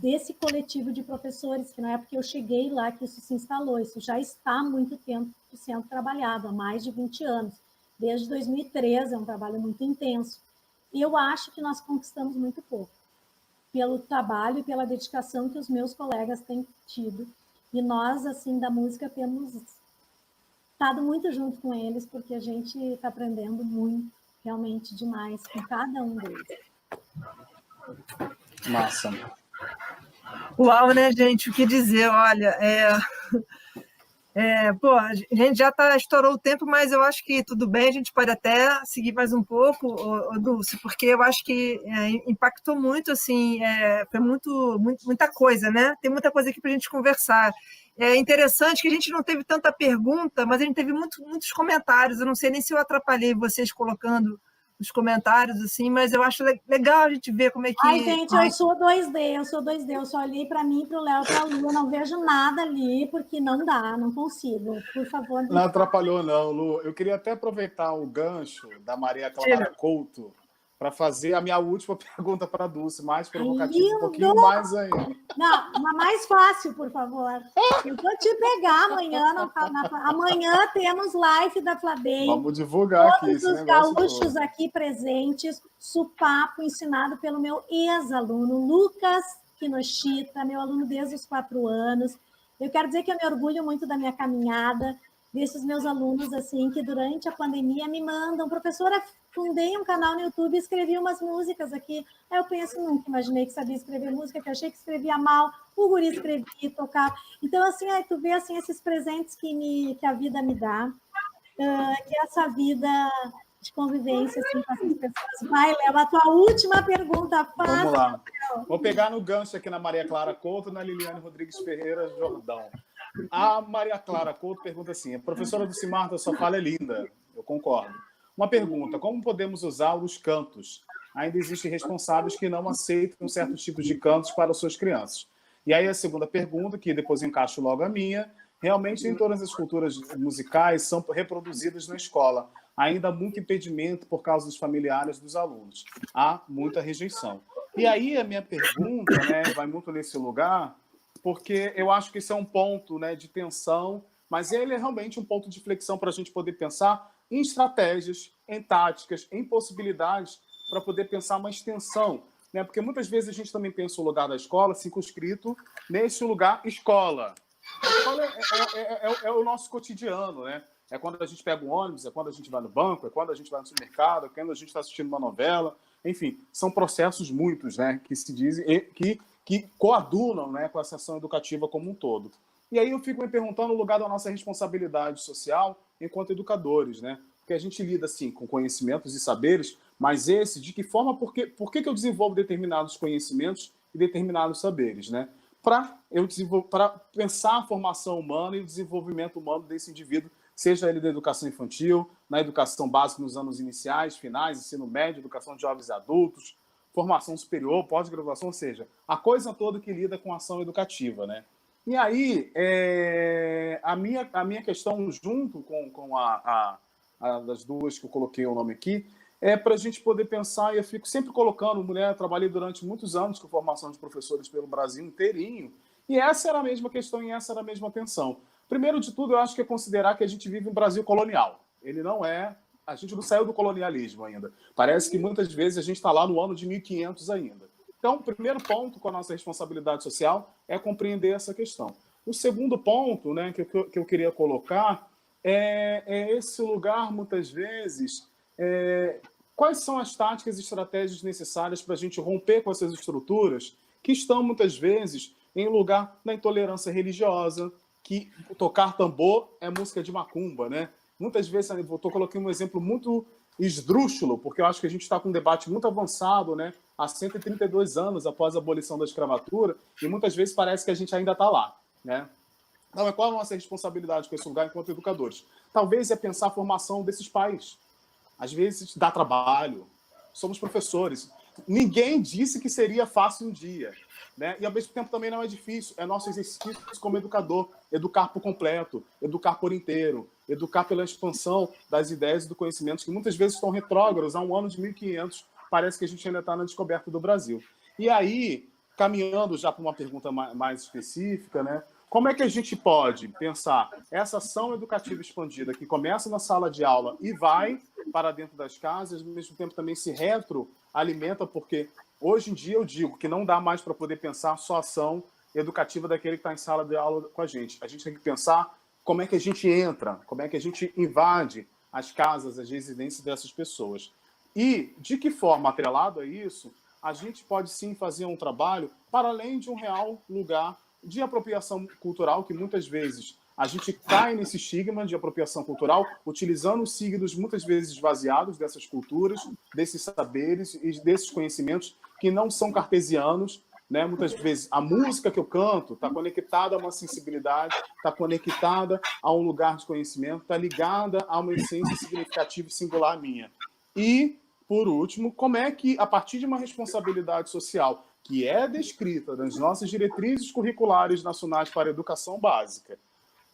desse coletivo de professores, que na época que eu cheguei lá, que isso se instalou, isso já está há muito tempo sendo trabalhado, há mais de 20 anos. Desde 2013, é um trabalho muito intenso. E eu acho que nós conquistamos muito pouco, pelo trabalho e pela dedicação que os meus colegas têm tido. E nós, assim, da música, temos estado muito junto com eles, porque a gente está aprendendo muito, realmente demais, com cada um deles. Massa. Uau, né, gente? O que dizer? Olha, pô, a gente já estourou o tempo, mas eu acho que tudo bem, a gente pode até seguir mais um pouco, Dulce, porque eu acho que impactou muito, assim, foi muita coisa, né? Tem muita coisa aqui para a gente conversar. É interessante que a gente não teve tanta pergunta, mas a gente teve muitos comentários. Eu não sei nem se eu atrapalhei vocês colocando os comentários, assim, mas eu acho legal a gente ver como é que... Ai, gente, eu sou 2D, eu só olhei para mim, para o Léo, para a Lu, eu não vejo nada ali, porque não dá, não consigo. Por favor. Não atrapalhou, não, Lu. Eu queria até aproveitar o gancho da Maria Clara Couto para fazer a minha última pergunta para a Dulce, mais provocativa, um pouquinho mais ainda. Não, uma mais fácil, por favor. Eu vou te pegar amanhã. Amanhã temos live da Flabem. Vamos divulgar aqui esse negócio. Todos os gaúchos aqui presentes, supapo ensinado pelo meu ex-aluno, Lucas Kinoshita, meu aluno desde os 4 anos. Eu quero dizer que eu me orgulho muito da minha caminhada, desses meus alunos, assim, que durante a pandemia me mandam, professora, fundei um canal no YouTube e escrevi umas músicas aqui. Aí eu penso, nunca imaginei que sabia escrever música, que achei que escrevia mal, o guri escrevia, tocava. Então, assim, aí tu vê, assim, esses presentes que a vida me dá, que é essa vida de convivência, assim, com essas pessoas. Vai, Léo, a tua última pergunta. Vamos lá. Vou pegar no gancho aqui na Maria Clara Couto e na Liliane Rodrigues Ferreira Jordão. A Maria Clara Couto pergunta assim: a professora Dulce Marta, sua fala é linda, eu concordo. Uma pergunta: como podemos usar os cantos? Ainda existem responsáveis que não aceitam certos tipos de cantos para suas crianças. E aí a segunda pergunta, que depois encaixo logo a minha: realmente nem todas as culturas musicais são reproduzidas na escola. Ainda há muito impedimento por causa dos familiares dos alunos. Há muita rejeição. E aí a minha pergunta, né, vai muito nesse lugar, porque eu acho que esse é um ponto, né, de tensão, mas ele é realmente um ponto de flexão para a gente poder pensar em estratégias, em táticas, em possibilidades para poder pensar uma extensão. Né? Porque muitas vezes a gente também pensa o lugar da escola circunscrito nesse lugar escola. A escola é o nosso cotidiano, né? É quando a gente pega um ônibus, é quando a gente vai no banco, é quando a gente vai no supermercado, é quando a gente está assistindo uma novela. Enfim, são processos muitos, né, que se dizem, que coadunam, né, com essa ação educativa como um todo. E aí eu fico me perguntando o lugar da nossa responsabilidade social enquanto educadores, né? Porque a gente lida, assim, com conhecimentos e saberes, mas de que forma, por que eu desenvolvo determinados conhecimentos e determinados saberes, né? Para pensar a formação humana e o desenvolvimento humano desse indivíduo, seja ele da educação infantil, na educação básica nos anos iniciais, finais, ensino médio, educação de jovens e adultos, formação superior, pós-graduação, ou seja, a coisa toda que lida com a ação educativa, né? E aí, a minha questão, junto com a das duas que eu coloquei o nome aqui, é para a gente poder pensar, e eu fico sempre colocando, mulher, trabalhei durante muitos anos com formação de professores pelo Brasil inteirinho, e essa era a mesma questão e essa era a mesma tensão. Primeiro de tudo, eu acho que é considerar que a gente vive um Brasil colonial. Ele não é... A gente não saiu do colonialismo ainda. Parece que muitas vezes a gente está lá no ano de 1500 ainda. Então, o primeiro ponto com a nossa responsabilidade social é compreender essa questão. O segundo ponto, né, que eu queria colocar é esse lugar, muitas vezes, quais são as táticas e estratégias necessárias para a gente romper com essas estruturas que estão, muitas vezes, em lugar da intolerância religiosa, que tocar tambor é música de macumba, né? Muitas vezes, eu estou colocando um exemplo muito esdrúxulo, porque eu acho que a gente está com um debate muito avançado, né? Há 132 anos após a abolição da escravatura, e muitas vezes parece que a gente ainda está lá, né? Então, qual a nossa responsabilidade com esse lugar enquanto educadores? Talvez é pensar a formação desses pais. Às vezes dá trabalho, somos professores. Ninguém disse que seria fácil um dia, né? E ao mesmo tempo também não é difícil. É nosso exercício como educador, educar por completo, educar por inteiro, educar pela expansão das ideias e do conhecimento que muitas vezes estão retrógrados. Há um ano de 1500, parece que a gente ainda está na descoberta do Brasil. E aí, caminhando já para uma pergunta mais específica, né? Como é que a gente pode pensar essa ação educativa expandida que começa na sala de aula e vai para dentro das casas, ao mesmo tempo também se retroalimenta, porque hoje em dia eu digo que não dá mais para poder pensar só ação educativa daquele que está em sala de aula com a gente. A gente tem que pensar como é que a gente entra, como é que a gente invade as casas, as residências dessas pessoas. E de que forma, atrelado a isso, a gente pode sim fazer um trabalho para além de um real lugar de apropriação cultural, que muitas vezes a gente cai nesse estigma de apropriação cultural, utilizando os signos muitas vezes esvaziados dessas culturas, desses saberes e desses conhecimentos que não são cartesianos, né? Muitas vezes a música que eu canto está conectada a uma sensibilidade, está conectada a um lugar de conhecimento, está ligada a uma essência significativa e singular minha. E, por último, como é que, a partir de uma responsabilidade social que é descrita nas nossas diretrizes curriculares nacionais para a educação básica,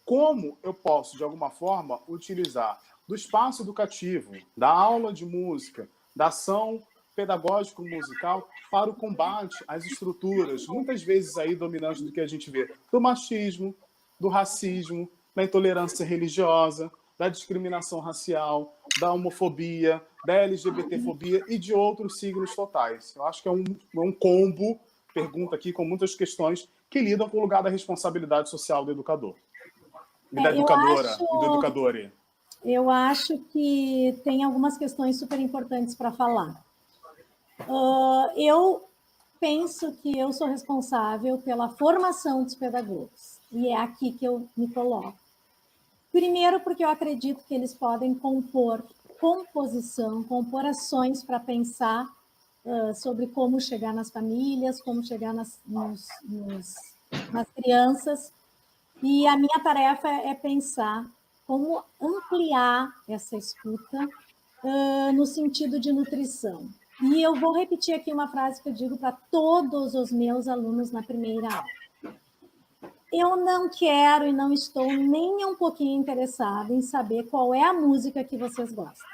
como eu posso, de alguma forma, utilizar do espaço educativo, da aula de música, da ação pedagógico-musical para o combate às estruturas, muitas vezes aí dominantes do que a gente vê, do machismo, do racismo, da intolerância religiosa, da discriminação racial, da homofobia, da LGBTfobia e de outros signos totais. Eu acho que é um combo, pergunta aqui, com muitas questões que lidam com o lugar da responsabilidade social do educador. E da educadora e do educador. Eu acho que tem algumas questões super importantes para falar. Eu penso que eu sou responsável pela formação dos pedagogos, e é aqui que eu me coloco. Primeiro, porque eu acredito que eles podem compor ações para pensar sobre como chegar nas famílias, como chegar nas crianças. E a minha tarefa é pensar como ampliar essa escuta no sentido de nutrição. E eu vou repetir aqui uma frase que eu digo para todos os meus alunos na primeira aula. Eu não quero e não estou nem um pouquinho interessada em saber qual é a música que vocês gostam,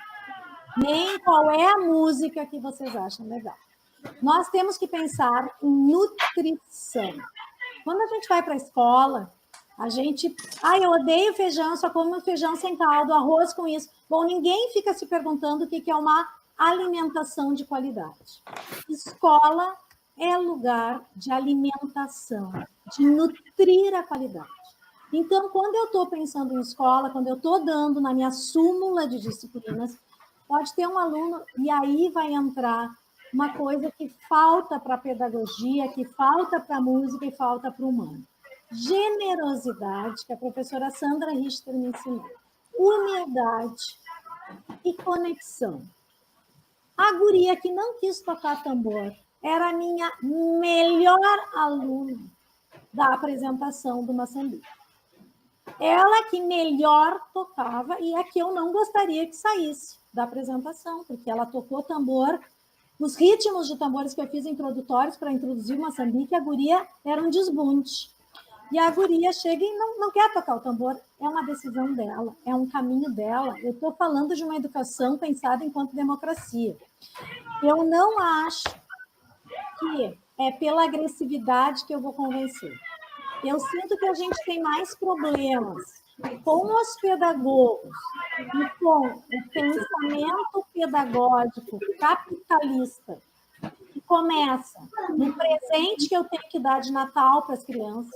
nem qual é a música que vocês acham legal. Nós temos que pensar em nutrição. Quando a gente vai para a escola, a gente... eu odeio feijão, só como feijão sem caldo, arroz com isso. Bom, ninguém fica se perguntando o que é uma alimentação de qualidade. Escola é lugar de alimentação, de nutrir a qualidade. Então, quando eu estou pensando em escola, quando eu estou dando na minha súmula de disciplinas, pode ter um aluno, e aí vai entrar uma coisa que falta para a pedagogia, que falta para a música e falta para o humano. Generosidade, que a professora Sandra Richter me ensinou. Humildade e conexão. A guria que não quis tocar tambor era a minha melhor aluna da apresentação do Moçambique. Ela que melhor tocava e a que eu não gostaria que saísse da apresentação, porque ela tocou tambor, os ritmos de tambores que eu fiz introdutórios para introduzir o Moçambique, a guria era um desbunde. E a guria chega e não quer tocar o tambor, é uma decisão dela, é um caminho dela. Eu estou falando de uma educação pensada enquanto democracia. Eu não acho que é pela agressividade que eu vou convencer. Eu sinto que a gente tem mais problemas com os pedagogos e com o pensamento pedagógico capitalista, que começa no presente que eu tenho que dar de Natal para as crianças,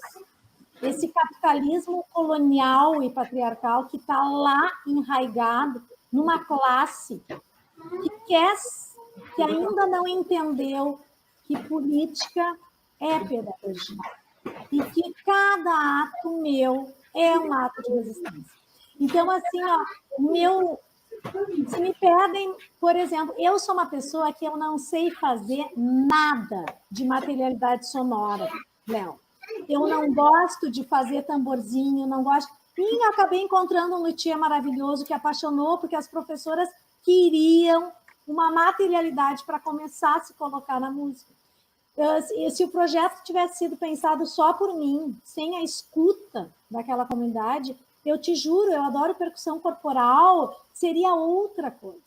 esse capitalismo colonial e patriarcal que está lá enraizado numa classe que ainda não entendeu que política é pedagogia. e que cada ato meu é um ato de resistência. Então, assim, ó, se me pedem, por exemplo, eu sou uma pessoa que eu não sei fazer nada de materialidade sonora, Léo. Eu não gosto de fazer tamborzinho, não gosto. E acabei encontrando um luthier maravilhoso que apaixonou, porque as professoras queriam uma materialidade para começar a se colocar na música. Se o projeto tivesse sido pensado só por mim, sem a escuta daquela comunidade, eu te juro, eu adoro percussão corporal, seria outra coisa.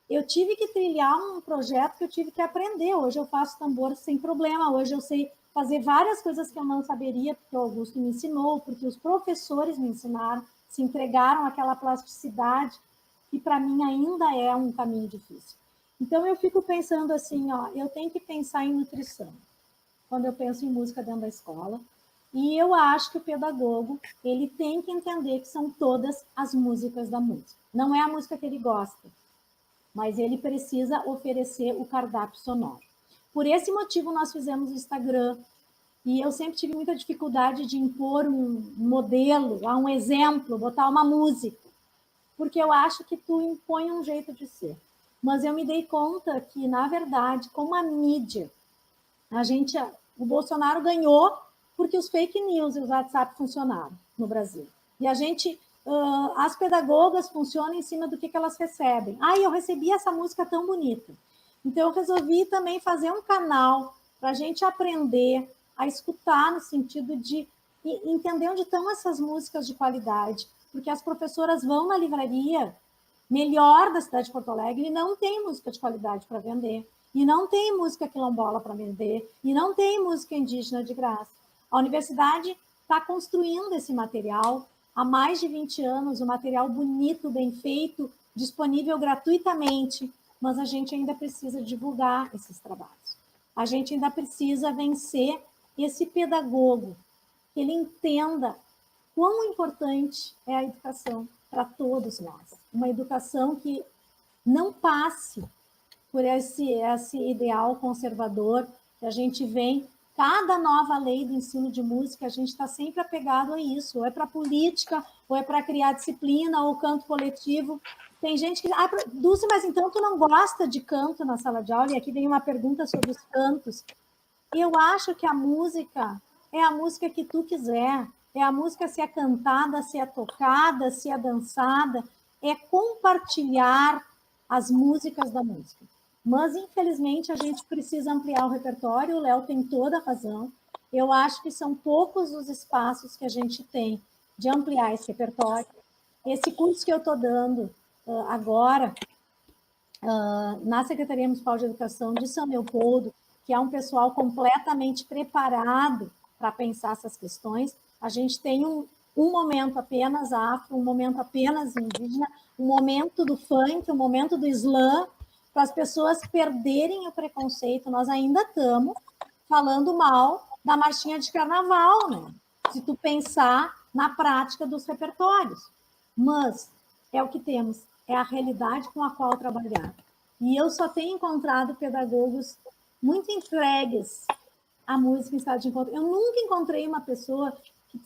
Eu tive que trilhar um projeto que eu tive que aprender. Hoje eu faço tambor sem problema, hoje eu sei fazer várias coisas que eu não saberia, porque o Augusto me ensinou, porque os professores me ensinaram, se entregaram àquela plasticidade, que para mim ainda é um caminho difícil. Então eu fico pensando assim, ó, eu tenho que pensar em nutrição, quando eu penso em música dentro da escola, e eu acho que o pedagogo, ele tem que entender que são todas as músicas da música. Não é a música que ele gosta, mas ele precisa oferecer o cardápio sonoro. Por esse motivo, nós fizemos o Instagram, e eu sempre tive muita dificuldade de impor um modelo, um exemplo, botar uma música, porque eu acho que tu impõe um jeito de ser. Mas eu me dei conta que, na verdade, como a mídia, o Bolsonaro ganhou porque os fake news e os WhatsApp funcionaram no Brasil. E as pedagogas funcionam em cima do que elas recebem. Eu recebi essa música tão bonita. Então, eu resolvi também fazer um canal para a gente aprender a escutar no sentido de entender onde estão essas músicas de qualidade, porque as professoras vão na livraria melhor da cidade de Porto Alegre e não tem música de qualidade para vender, e não tem música quilombola para vender, e não tem música indígena de graça. A universidade está construindo esse material há mais de 20 anos, um material bonito, bem feito, disponível gratuitamente, mas a gente ainda precisa divulgar esses trabalhos. A gente ainda precisa vencer esse pedagogo, que ele entenda quão importante é a educação para todos nós. Uma educação que não passe por esse ideal conservador que a gente vem. Cada nova lei do ensino de música, a gente está sempre apegado a isso, ou é para política, ou é para criar disciplina, ou canto coletivo. Tem gente que... Dulce, mas então tu não gosta de canto na sala de aula? E aqui vem uma pergunta sobre os cantos. Eu acho que a música é a música que tu quiser, é a música se é cantada, se é tocada, se é dançada, é compartilhar as músicas da música. Mas, infelizmente, a gente precisa ampliar o repertório, o Léo tem toda a razão. Eu acho que são poucos os espaços que a gente tem de ampliar esse repertório. Esse curso que eu estou dando agora, na Secretaria Municipal de Educação de São Leopoldo, que é um pessoal completamente preparado para pensar essas questões, a gente tem um momento apenas afro, um momento apenas indígena, um momento do funk, um momento do slam, para as pessoas perderem o preconceito. Nós ainda estamos falando mal da marchinha de carnaval, né? Se tu pensar na prática dos repertórios. Mas é o que temos, é a realidade com a qual trabalhar. E eu só tenho encontrado pedagogos muito entregues à música em sala de encontro. Eu nunca encontrei uma pessoa que,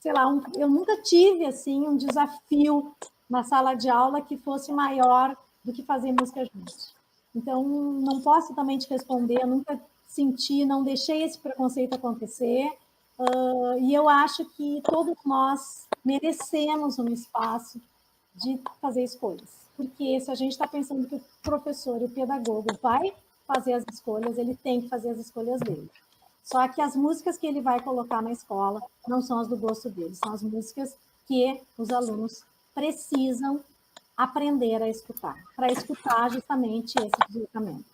sei lá, eu nunca tive assim um desafio na sala de aula que fosse maior do que fazer música juntos. Então, não posso também te responder, eu nunca senti, não deixei esse preconceito acontecer, e eu acho que todos nós merecemos um espaço de fazer escolhas, porque se a gente está pensando que o professor e o pedagogo vai fazer as escolhas, ele tem que fazer as escolhas dele. Só que as músicas que ele vai colocar na escola não são as do gosto dele, são as músicas que os alunos precisam aprender a escutar, para escutar justamente esse deslocamento.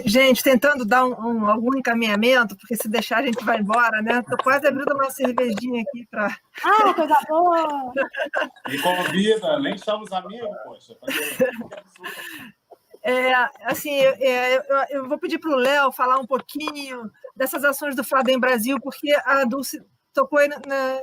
Gente, tentando dar algum encaminhamento, porque se deixar a gente vai embora, né? Estou quase abrindo uma cervejinha aqui para... Coisa boa! Me convida, nem chama os amigos, poxa. Eu vou pedir para o Léo falar um pouquinho dessas ações do Fladem Brasil, porque a Dulce tocou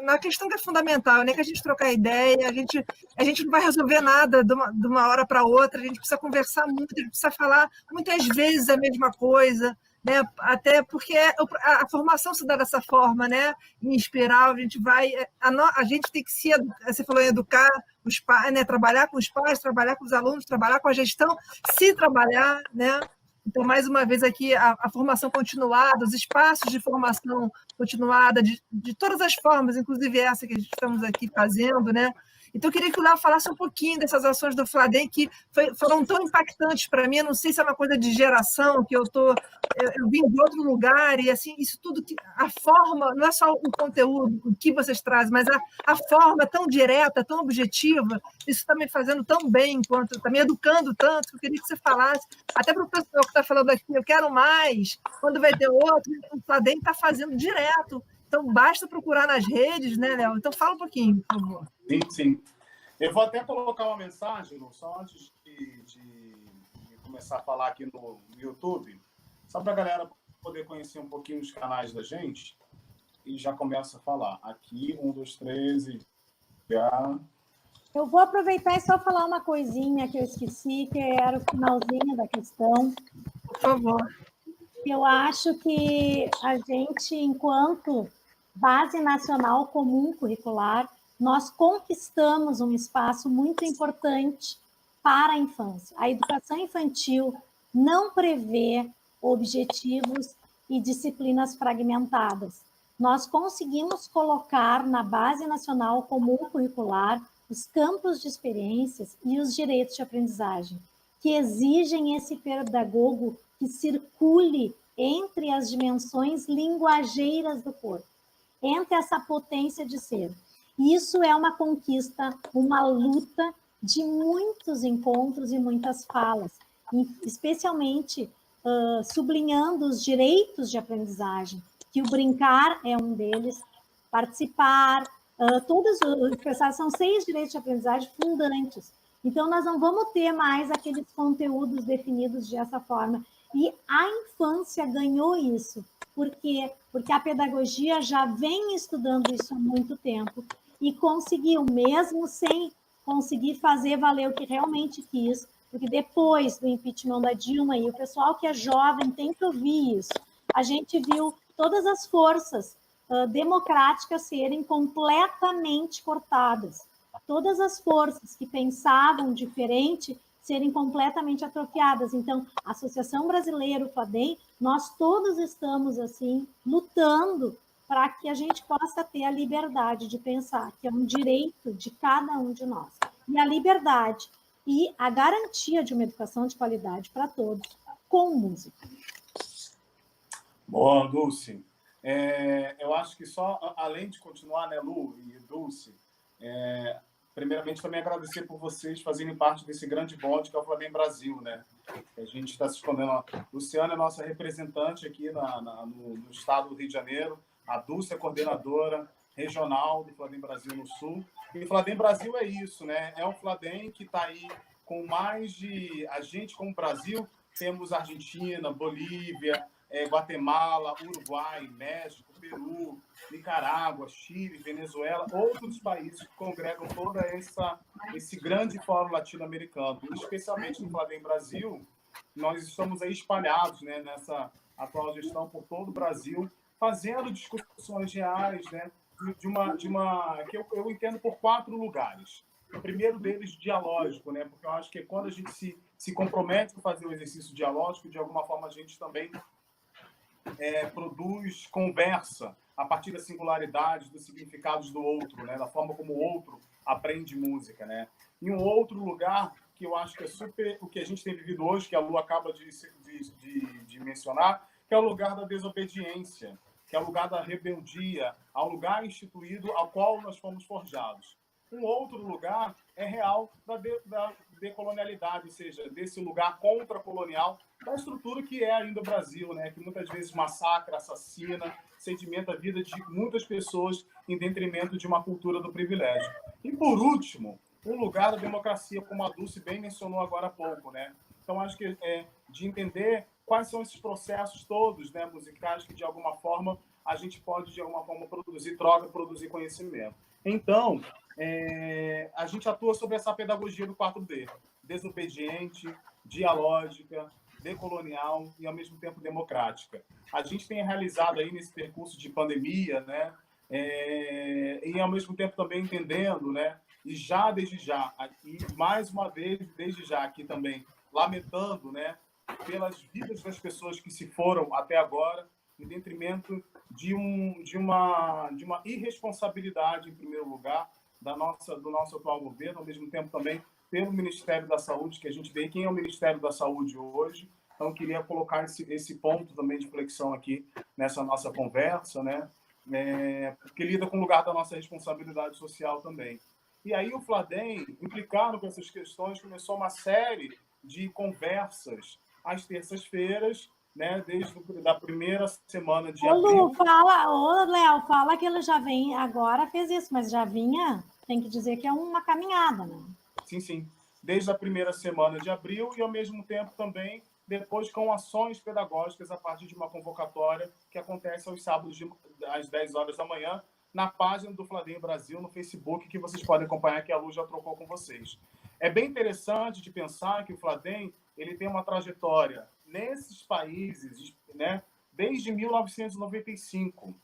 na questão que é fundamental, né? Que a gente trocar ideia, a gente não vai resolver nada de uma hora para outra, a gente precisa conversar muito, a gente precisa falar muitas vezes a mesma coisa, né? Até porque a formação se dá dessa forma, né? Em espiral, a gente tem que você falou em educar os pais, né? Trabalhar com os pais, trabalhar com os alunos, trabalhar com a gestão, se trabalhar, né? Então, mais uma vez aqui, a formação continuada, os espaços de formação continuada, de todas as formas, inclusive essa que a gente estamos aqui fazendo, né? Então, eu queria que o Léo falasse um pouquinho dessas ações do Fladem, que foram tão impactantes para mim. Eu não sei se é uma coisa de geração, que eu vim de outro lugar, e assim, isso tudo, a forma, não é só o conteúdo, o que vocês trazem, mas a forma tão direta, tão objetiva, isso está me fazendo tão bem, está me educando tanto, que eu queria que você falasse, até para o pessoal que está falando aqui, eu quero mais, quando vai ter outro, o Fladem está fazendo direto. Então, basta procurar nas redes, né, Léo? Então, fala um pouquinho, por favor. Sim, sim. Eu vou até colocar uma mensagem, Lu, só antes de começar a falar aqui no YouTube, só para a galera poder conhecer um pouquinho os canais da gente, e já começa a falar. Aqui, 1, 2, 3, e já... Eu vou aproveitar e só falar uma coisinha que eu esqueci, que era o finalzinho da questão. Por favor. Eu acho que a gente, enquanto Base Nacional Comum Curricular, nós conquistamos um espaço muito importante para a infância. A educação infantil não prevê objetivos e disciplinas fragmentadas. Nós conseguimos colocar na Base Nacional Comum Curricular os campos de experiências e os direitos de aprendizagem, que exigem esse pedagogo que circule entre as dimensões linguageiras do corpo, entre essa potência de ser. Isso é uma conquista, uma luta de muitos encontros e muitas falas, especialmente sublinhando os direitos de aprendizagem, que o brincar é um deles, participar, são 6 direitos de aprendizagem fundantes. Então, nós não vamos ter mais aqueles conteúdos definidos dessa forma. E a infância ganhou isso. Por quê? Porque a pedagogia já vem estudando isso há muito tempo e conseguiu, mesmo sem conseguir fazer valer o que realmente quis, porque depois do impeachment da Dilma, e o pessoal que é jovem tem que ouvir isso, a gente viu todas as forças democráticas serem completamente cortadas. Todas as forças que pensavam diferente serem completamente atrofiadas. Então, a Associação Brasileira, o Fladem, nós todos estamos, assim, lutando para que a gente possa ter a liberdade de pensar, que é um direito de cada um de nós. E a liberdade e a garantia de uma educação de qualidade para todos, com música. Boa, Dulce. Eu acho que só, além de continuar, né, Lu e Dulce, primeiramente também agradecer por vocês fazerem parte desse grande bonde que é o Fladem Brasil, né? A gente está se escondendo. Luciana é nossa representante aqui no estado do Rio de Janeiro, a Dulce é coordenadora regional do Fladem Brasil no Sul. E o Fladem Brasil é isso, né? É um Fladem que está aí com mais de... A gente, como Brasil, temos Argentina, Bolívia, Guatemala, Uruguai, México, Peru, Nicarágua, Chile, Venezuela, outros países que congregam todo esse grande fórum latino-americano. Especialmente no Fladem Brasil, nós estamos aí espalhados, né, nessa atual gestão por todo o Brasil, fazendo discussões reais, né, que eu entendo por 4 lugares. O primeiro deles, dialógico, né, porque eu acho que quando a gente se compromete a fazer o exercício dialógico, de alguma forma a gente também produz conversa a partir das singularidades, dos significados do outro, né? Da forma como o outro aprende música, né? E um outro lugar que eu acho que é super o que a gente tem vivido hoje, que a Lu acaba de mencionar, que é o lugar da desobediência, que é o lugar da rebeldia, ao lugar instituído ao qual nós fomos forjados. Um outro lugar é real da decolonialidade, ou seja, desse lugar contra-colonial, da estrutura que é ainda o Brasil, né? Que muitas vezes massacra, assassina, sedimenta a vida de muitas pessoas em detrimento de uma cultura do privilégio. E, por último, o lugar da democracia, como a Dulce bem mencionou agora há pouco, né? Então, acho que de entender quais são esses processos todos, né, musicais, que, de alguma forma, a gente pode, de alguma forma, produzir troca, produzir conhecimento. Então, a gente atua sobre essa pedagogia do 4D, desobediente, dialógica, decolonial e, ao mesmo tempo, democrática. A gente tem realizado aí nesse percurso de pandemia, né, e, ao mesmo tempo, também entendendo, né, e já, desde já, aqui, mais uma vez, desde já, aqui também, lamentando, né, pelas vidas das pessoas que se foram até agora, em detrimento de uma irresponsabilidade, em primeiro lugar, do nosso atual governo, ao mesmo tempo também pelo Ministério da Saúde, que a gente vê quem é o Ministério da Saúde hoje. Então, queria colocar esse ponto também de flexão aqui nessa nossa conversa, né? Porque lida com o lugar da nossa responsabilidade social também. E aí o Fladem, implicado com essas questões, começou uma série de conversas às terças-feiras, né, desde a primeira semana de abril. Léo, fala que ele já vem, agora fez isso, mas já vinha, tem que dizer que é uma caminhada, né? Sim, sim. Desde a primeira semana de abril e, ao mesmo tempo, também depois com ações pedagógicas a partir de uma convocatória que acontece aos sábados às 10 horas da manhã, na página do Fladem Brasil, no Facebook, que vocês podem acompanhar, que a Lu já trocou com vocês. É bem interessante de pensar que o Fladem ele tem uma trajetória nesses países, né, desde 1995.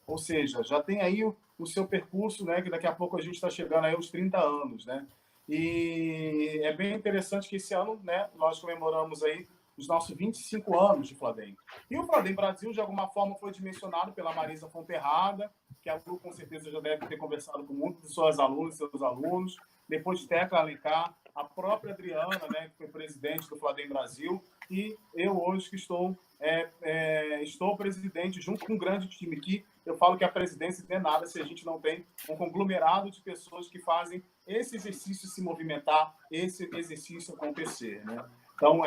Ou seja, já tem aí o seu percurso, né, que daqui a pouco a gente está chegando aí aos 30 anos, né? E é bem interessante que esse ano, né, nós comemoramos aí os nossos 25 anos de Fladem. E o Fladem Brasil, de alguma forma, foi dimensionado pela Marisa Fonterrada, que a Lu, com certeza, já deve ter conversado com muitos de suas alunas e seus alunos. Depois, Tecla Alencar, a própria Adriana, né, que foi presidente do Fladem Brasil, e eu hoje que estou presidente junto com um grande time aqui. Eu falo que a presidência não é nada se a gente não tem um conglomerado de pessoas que fazem esse exercício se movimentar, esse exercício acontecer, né? Então,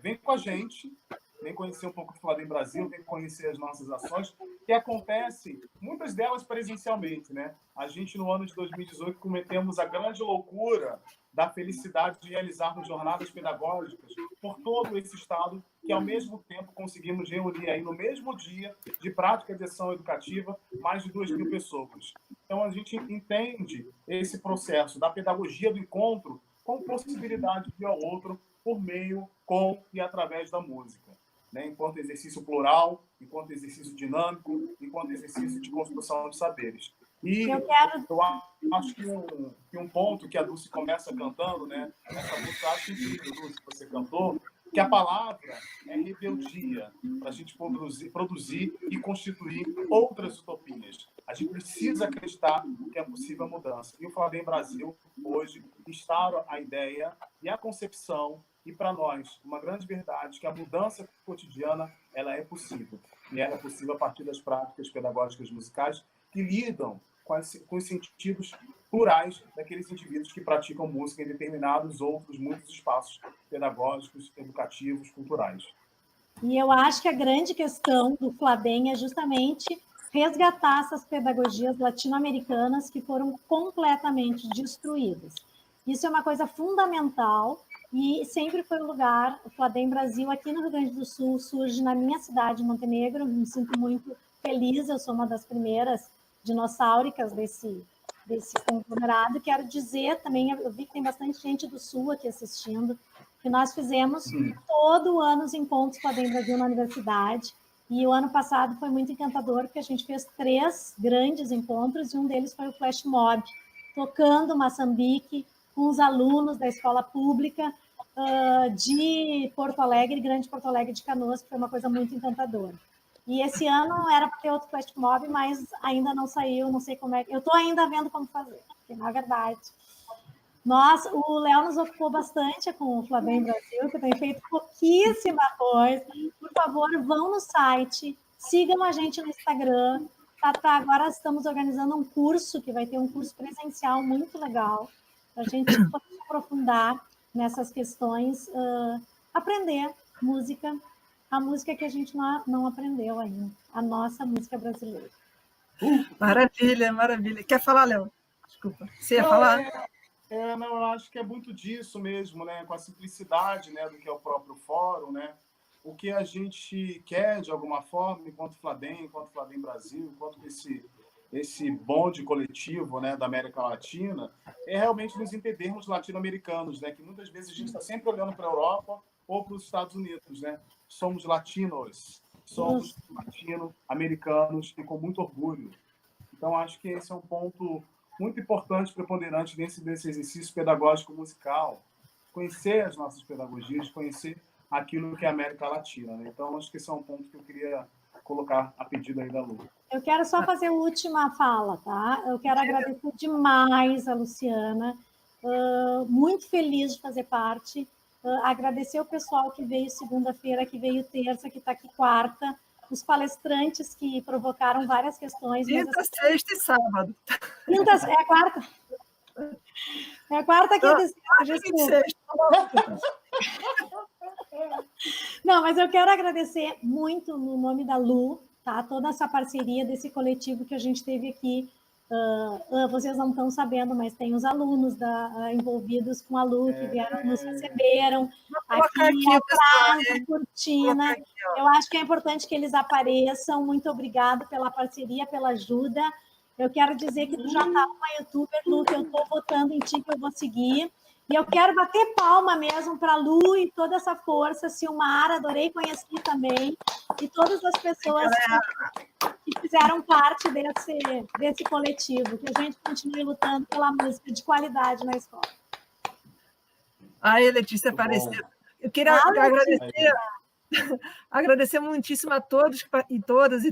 vem com a gente, vem conhecer um pouco do Fladem Brasil, vem conhecer as nossas ações, que acontecem, muitas delas presencialmente, né? A gente, no ano de 2018, cometemos a grande loucura da felicidade de realizarmos jornadas pedagógicas por todo esse estado, que, ao mesmo tempo, conseguimos reunir aí, no mesmo dia de prática de ação educativa, mais de 2.000 pessoas. Então, a gente entende esse processo da pedagogia do encontro com possibilidade de ir ao outro por meio, com e através da música, né? Enquanto exercício plural, enquanto exercício dinâmico, enquanto exercício de construção de saberes. E eu acho que um ponto que a Dulce começa cantando, né? Essa música, eu acho incrível, Dulce, que você cantou, que a palavra é rebeldia, para a gente produzir e constituir outras utopias. A gente precisa acreditar que é possível a mudança. E o Fladem Brasil, hoje, instaura a ideia e a concepção, e para nós, uma grande verdade, que a mudança cotidiana ela é possível. E ela é possível a partir das práticas pedagógicas musicais que lidam com os sentidos plurais daqueles indivíduos que praticam música em determinados outros, muitos espaços pedagógicos, educativos, culturais. E eu acho que a grande questão do Fladem é justamente resgatar essas pedagogias latino-americanas que foram completamente destruídas. Isso é uma coisa fundamental e sempre foi o lugar, o Fladem Brasil, aqui no Rio Grande do Sul, surge na minha cidade, Montenegro, me sinto muito feliz, eu sou uma das primeiras dinossáuricas desse conglomerado. Quero dizer também, eu vi que tem bastante gente do Sul aqui assistindo, que nós fizemos todo ano os encontros Fladem Brasil na universidade, e o ano passado foi muito encantador, porque a gente fez 3 grandes encontros, e um deles foi o Flash Mob, tocando Moçambique com os alunos da escola pública de Porto Alegre, Grande Porto Alegre de Canoas, que foi uma coisa muito encantadora. E esse ano era para ter outro Flash Mob, mas ainda não saiu, não sei como é. Eu estou ainda vendo como fazer, porque, na verdade, o Léo nos ocupou bastante com o Fladem Brasil, que tem feito pouquíssima coisa. Por favor, vão no site, sigam a gente no Instagram. Agora estamos organizando um curso, que vai ter um curso presencial muito legal, para a gente aprofundar nessas questões, aprender música, a música que a gente não aprendeu ainda, a nossa música brasileira. Maravilha, maravilha. Quer falar, Léo? Desculpa. Você ia falar? Não, eu acho que é muito disso mesmo, né? Com a simplicidade, né, do que é o próprio fórum, né? O que a gente quer, de alguma forma, enquanto Fladem Brasil, enquanto esse bonde coletivo, né, da América Latina, é realmente nos entendermos latino-americanos, né? Que muitas vezes a gente está sempre olhando para a Europa, ou para os Estados Unidos, né? Somos latinos, somos latino-americanos e com muito orgulho. Então, acho que esse é um ponto muito importante, preponderante desse exercício pedagógico musical. Conhecer as nossas pedagogias, conhecer aquilo que é a América Latina, né? Então, acho que esse é um ponto que eu queria colocar a pedido aí da Lu. Eu quero só fazer a última fala, tá? Eu quero agradecer demais a Luciana, muito feliz de fazer parte, agradecer o pessoal que veio segunda-feira, que veio terça, que está aqui quarta, os palestrantes que provocaram várias questões. Quinta, sexta e sábado. Quinta, é a quarta. É a quarta, quinta e sexta. Não, mas eu quero agradecer muito no nome da Lu, tá? Toda essa parceria desse coletivo que a gente teve aqui. Vocês não estão sabendo, mas tem os alunos envolvidos com a Lu que vieram, nos receberam aqui atrás da cortina. Eu acho que é importante que eles apareçam. Muito obrigada pela parceria, pela ajuda. Eu quero dizer que tu já está uma youtuber, Lu, que eu estou votando em ti, que eu vou seguir. E eu quero bater palma mesmo para a Lu e toda essa força. Silmar, adorei conhecer também. E todas as pessoas que fizeram parte desse coletivo. Que a gente continue lutando pela música de qualidade na escola. Aí, Letícia apareceu. Eu queria agradecer muitíssimo a todos e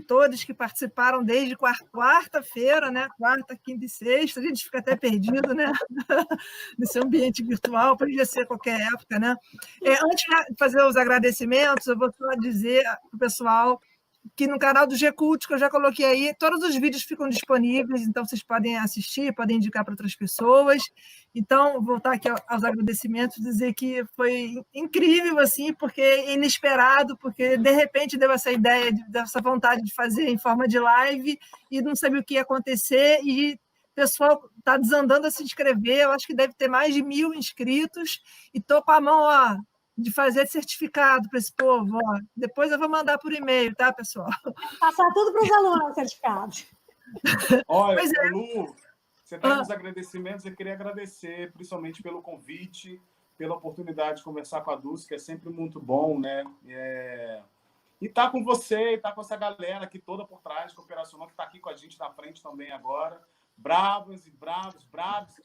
todas que participaram desde quarta-feira, né? Quarta, quinta e sexta. A gente fica até perdido, né? Nesse ambiente virtual, podia ser qualquer época, né? Antes de fazer os agradecimentos, eu vou só dizer para o pessoal que no canal do G-Cult, que eu já coloquei aí, todos os vídeos ficam disponíveis, então vocês podem assistir, podem indicar para outras pessoas. Então, voltar aqui aos agradecimentos, dizer que foi incrível, assim, porque inesperado, porque de repente deu essa ideia, dessa vontade de fazer em forma de live e não sabia o que ia acontecer, e o pessoal está desandando a se inscrever, eu acho que deve ter mais de 1.000 inscritos, e estou com a mão, de fazer certificado para esse povo. Depois eu vou mandar por e-mail, tá, pessoal? Passar tudo para os alunos, o certificado. Olha, Lu, você está nos agradecimentos, eu queria agradecer, principalmente pelo convite, pela oportunidade de conversar com a Dulce, que é sempre muito bom, né? E estar com você, estar com essa galera aqui toda por trás, que operacional, que está aqui com a gente na frente também agora. Bravos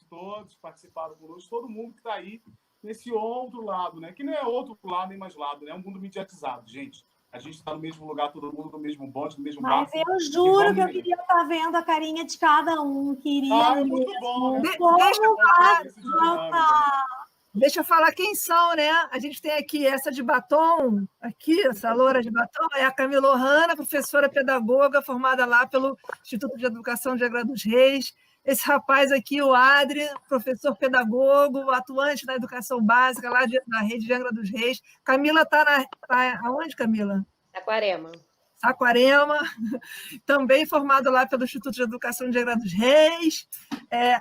todos participaram conosco, todo mundo que está aí nesse outro lado, né? Que não é outro lado nem mais lado, né? É um mundo mediatizado, gente. A gente está no mesmo lugar, todo mundo no mesmo bonde, no mesmo barco. Mas eu juro que eu queria estar vendo a carinha de cada um. Queria é muito bom. Deixa eu falar quem são, né? A gente tem aqui essa de batom, essa loura de batom, é a Camila Ohana, professora pedagoga, formada lá pelo Instituto de Educação de Angra dos Reis. Esse rapaz aqui, o Adri, professor pedagogo, atuante na educação básica, lá na rede de Angra dos Reis. Camila está aonde, Camila? Saquarema, também formada lá pelo Instituto de Educação de Angra dos Reis.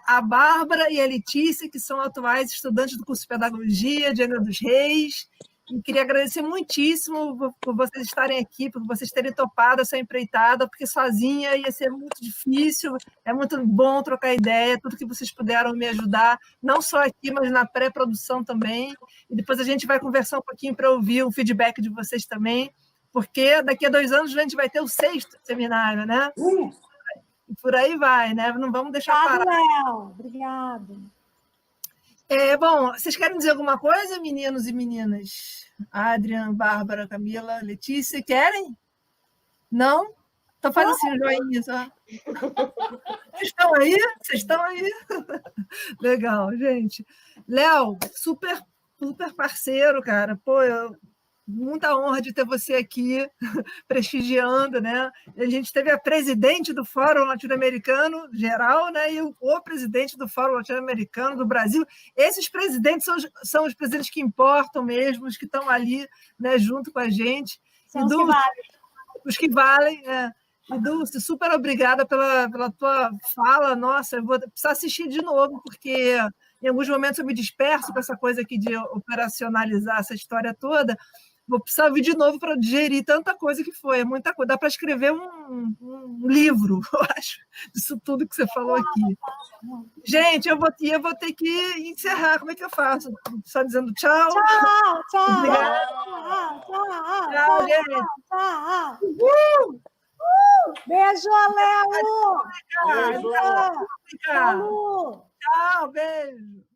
A Bárbara e a Letícia, que são atuais estudantes do curso de Pedagogia de Angra dos Reis. E queria agradecer muitíssimo por vocês estarem aqui, por vocês terem topado essa empreitada, porque sozinha ia ser muito difícil, é muito bom trocar ideia, tudo que vocês puderam me ajudar, não só aqui, mas na pré-produção também. E depois a gente vai conversar um pouquinho para ouvir o feedback de vocês também, porque daqui a 2 anos a gente vai ter o 6º seminário, né? E por aí vai, né? Não vamos deixar parar. Léo. Obrigado. Bom, vocês querem dizer alguma coisa, meninos e meninas? Adrian, Bárbara, Camila, Letícia, querem? Não? Então faz assim, joinha só. Vocês estão aí? Vocês estão aí? Legal, gente. Léo, super parceiro, cara. Pô, muita honra de ter você aqui prestigiando, né? A gente teve a presidente do Fórum Latino-Americano geral, né? E o presidente do Fórum Latino-Americano do Brasil. Esses presidentes são os presidentes que importam mesmo, os que estão ali, né, junto com a gente. São os que valem. Os que valem, E, Dulce, super obrigada pela tua fala. Nossa, eu vou precisar assistir de novo, porque em alguns momentos eu me disperso com essa coisa aqui de operacionalizar essa história toda. Vou precisar vir de novo para digerir tanta coisa que foi, é muita coisa. Dá para escrever um um livro, eu acho, disso tudo que você falou aqui. Gente, eu vou ter que encerrar. Como é que eu faço? Só dizendo tchau? Tchau, tchau. Obrigada. Tchau, gente. tchau. Beijo, Léo. Beijo. Tchau, Lu. Tchau, beijo.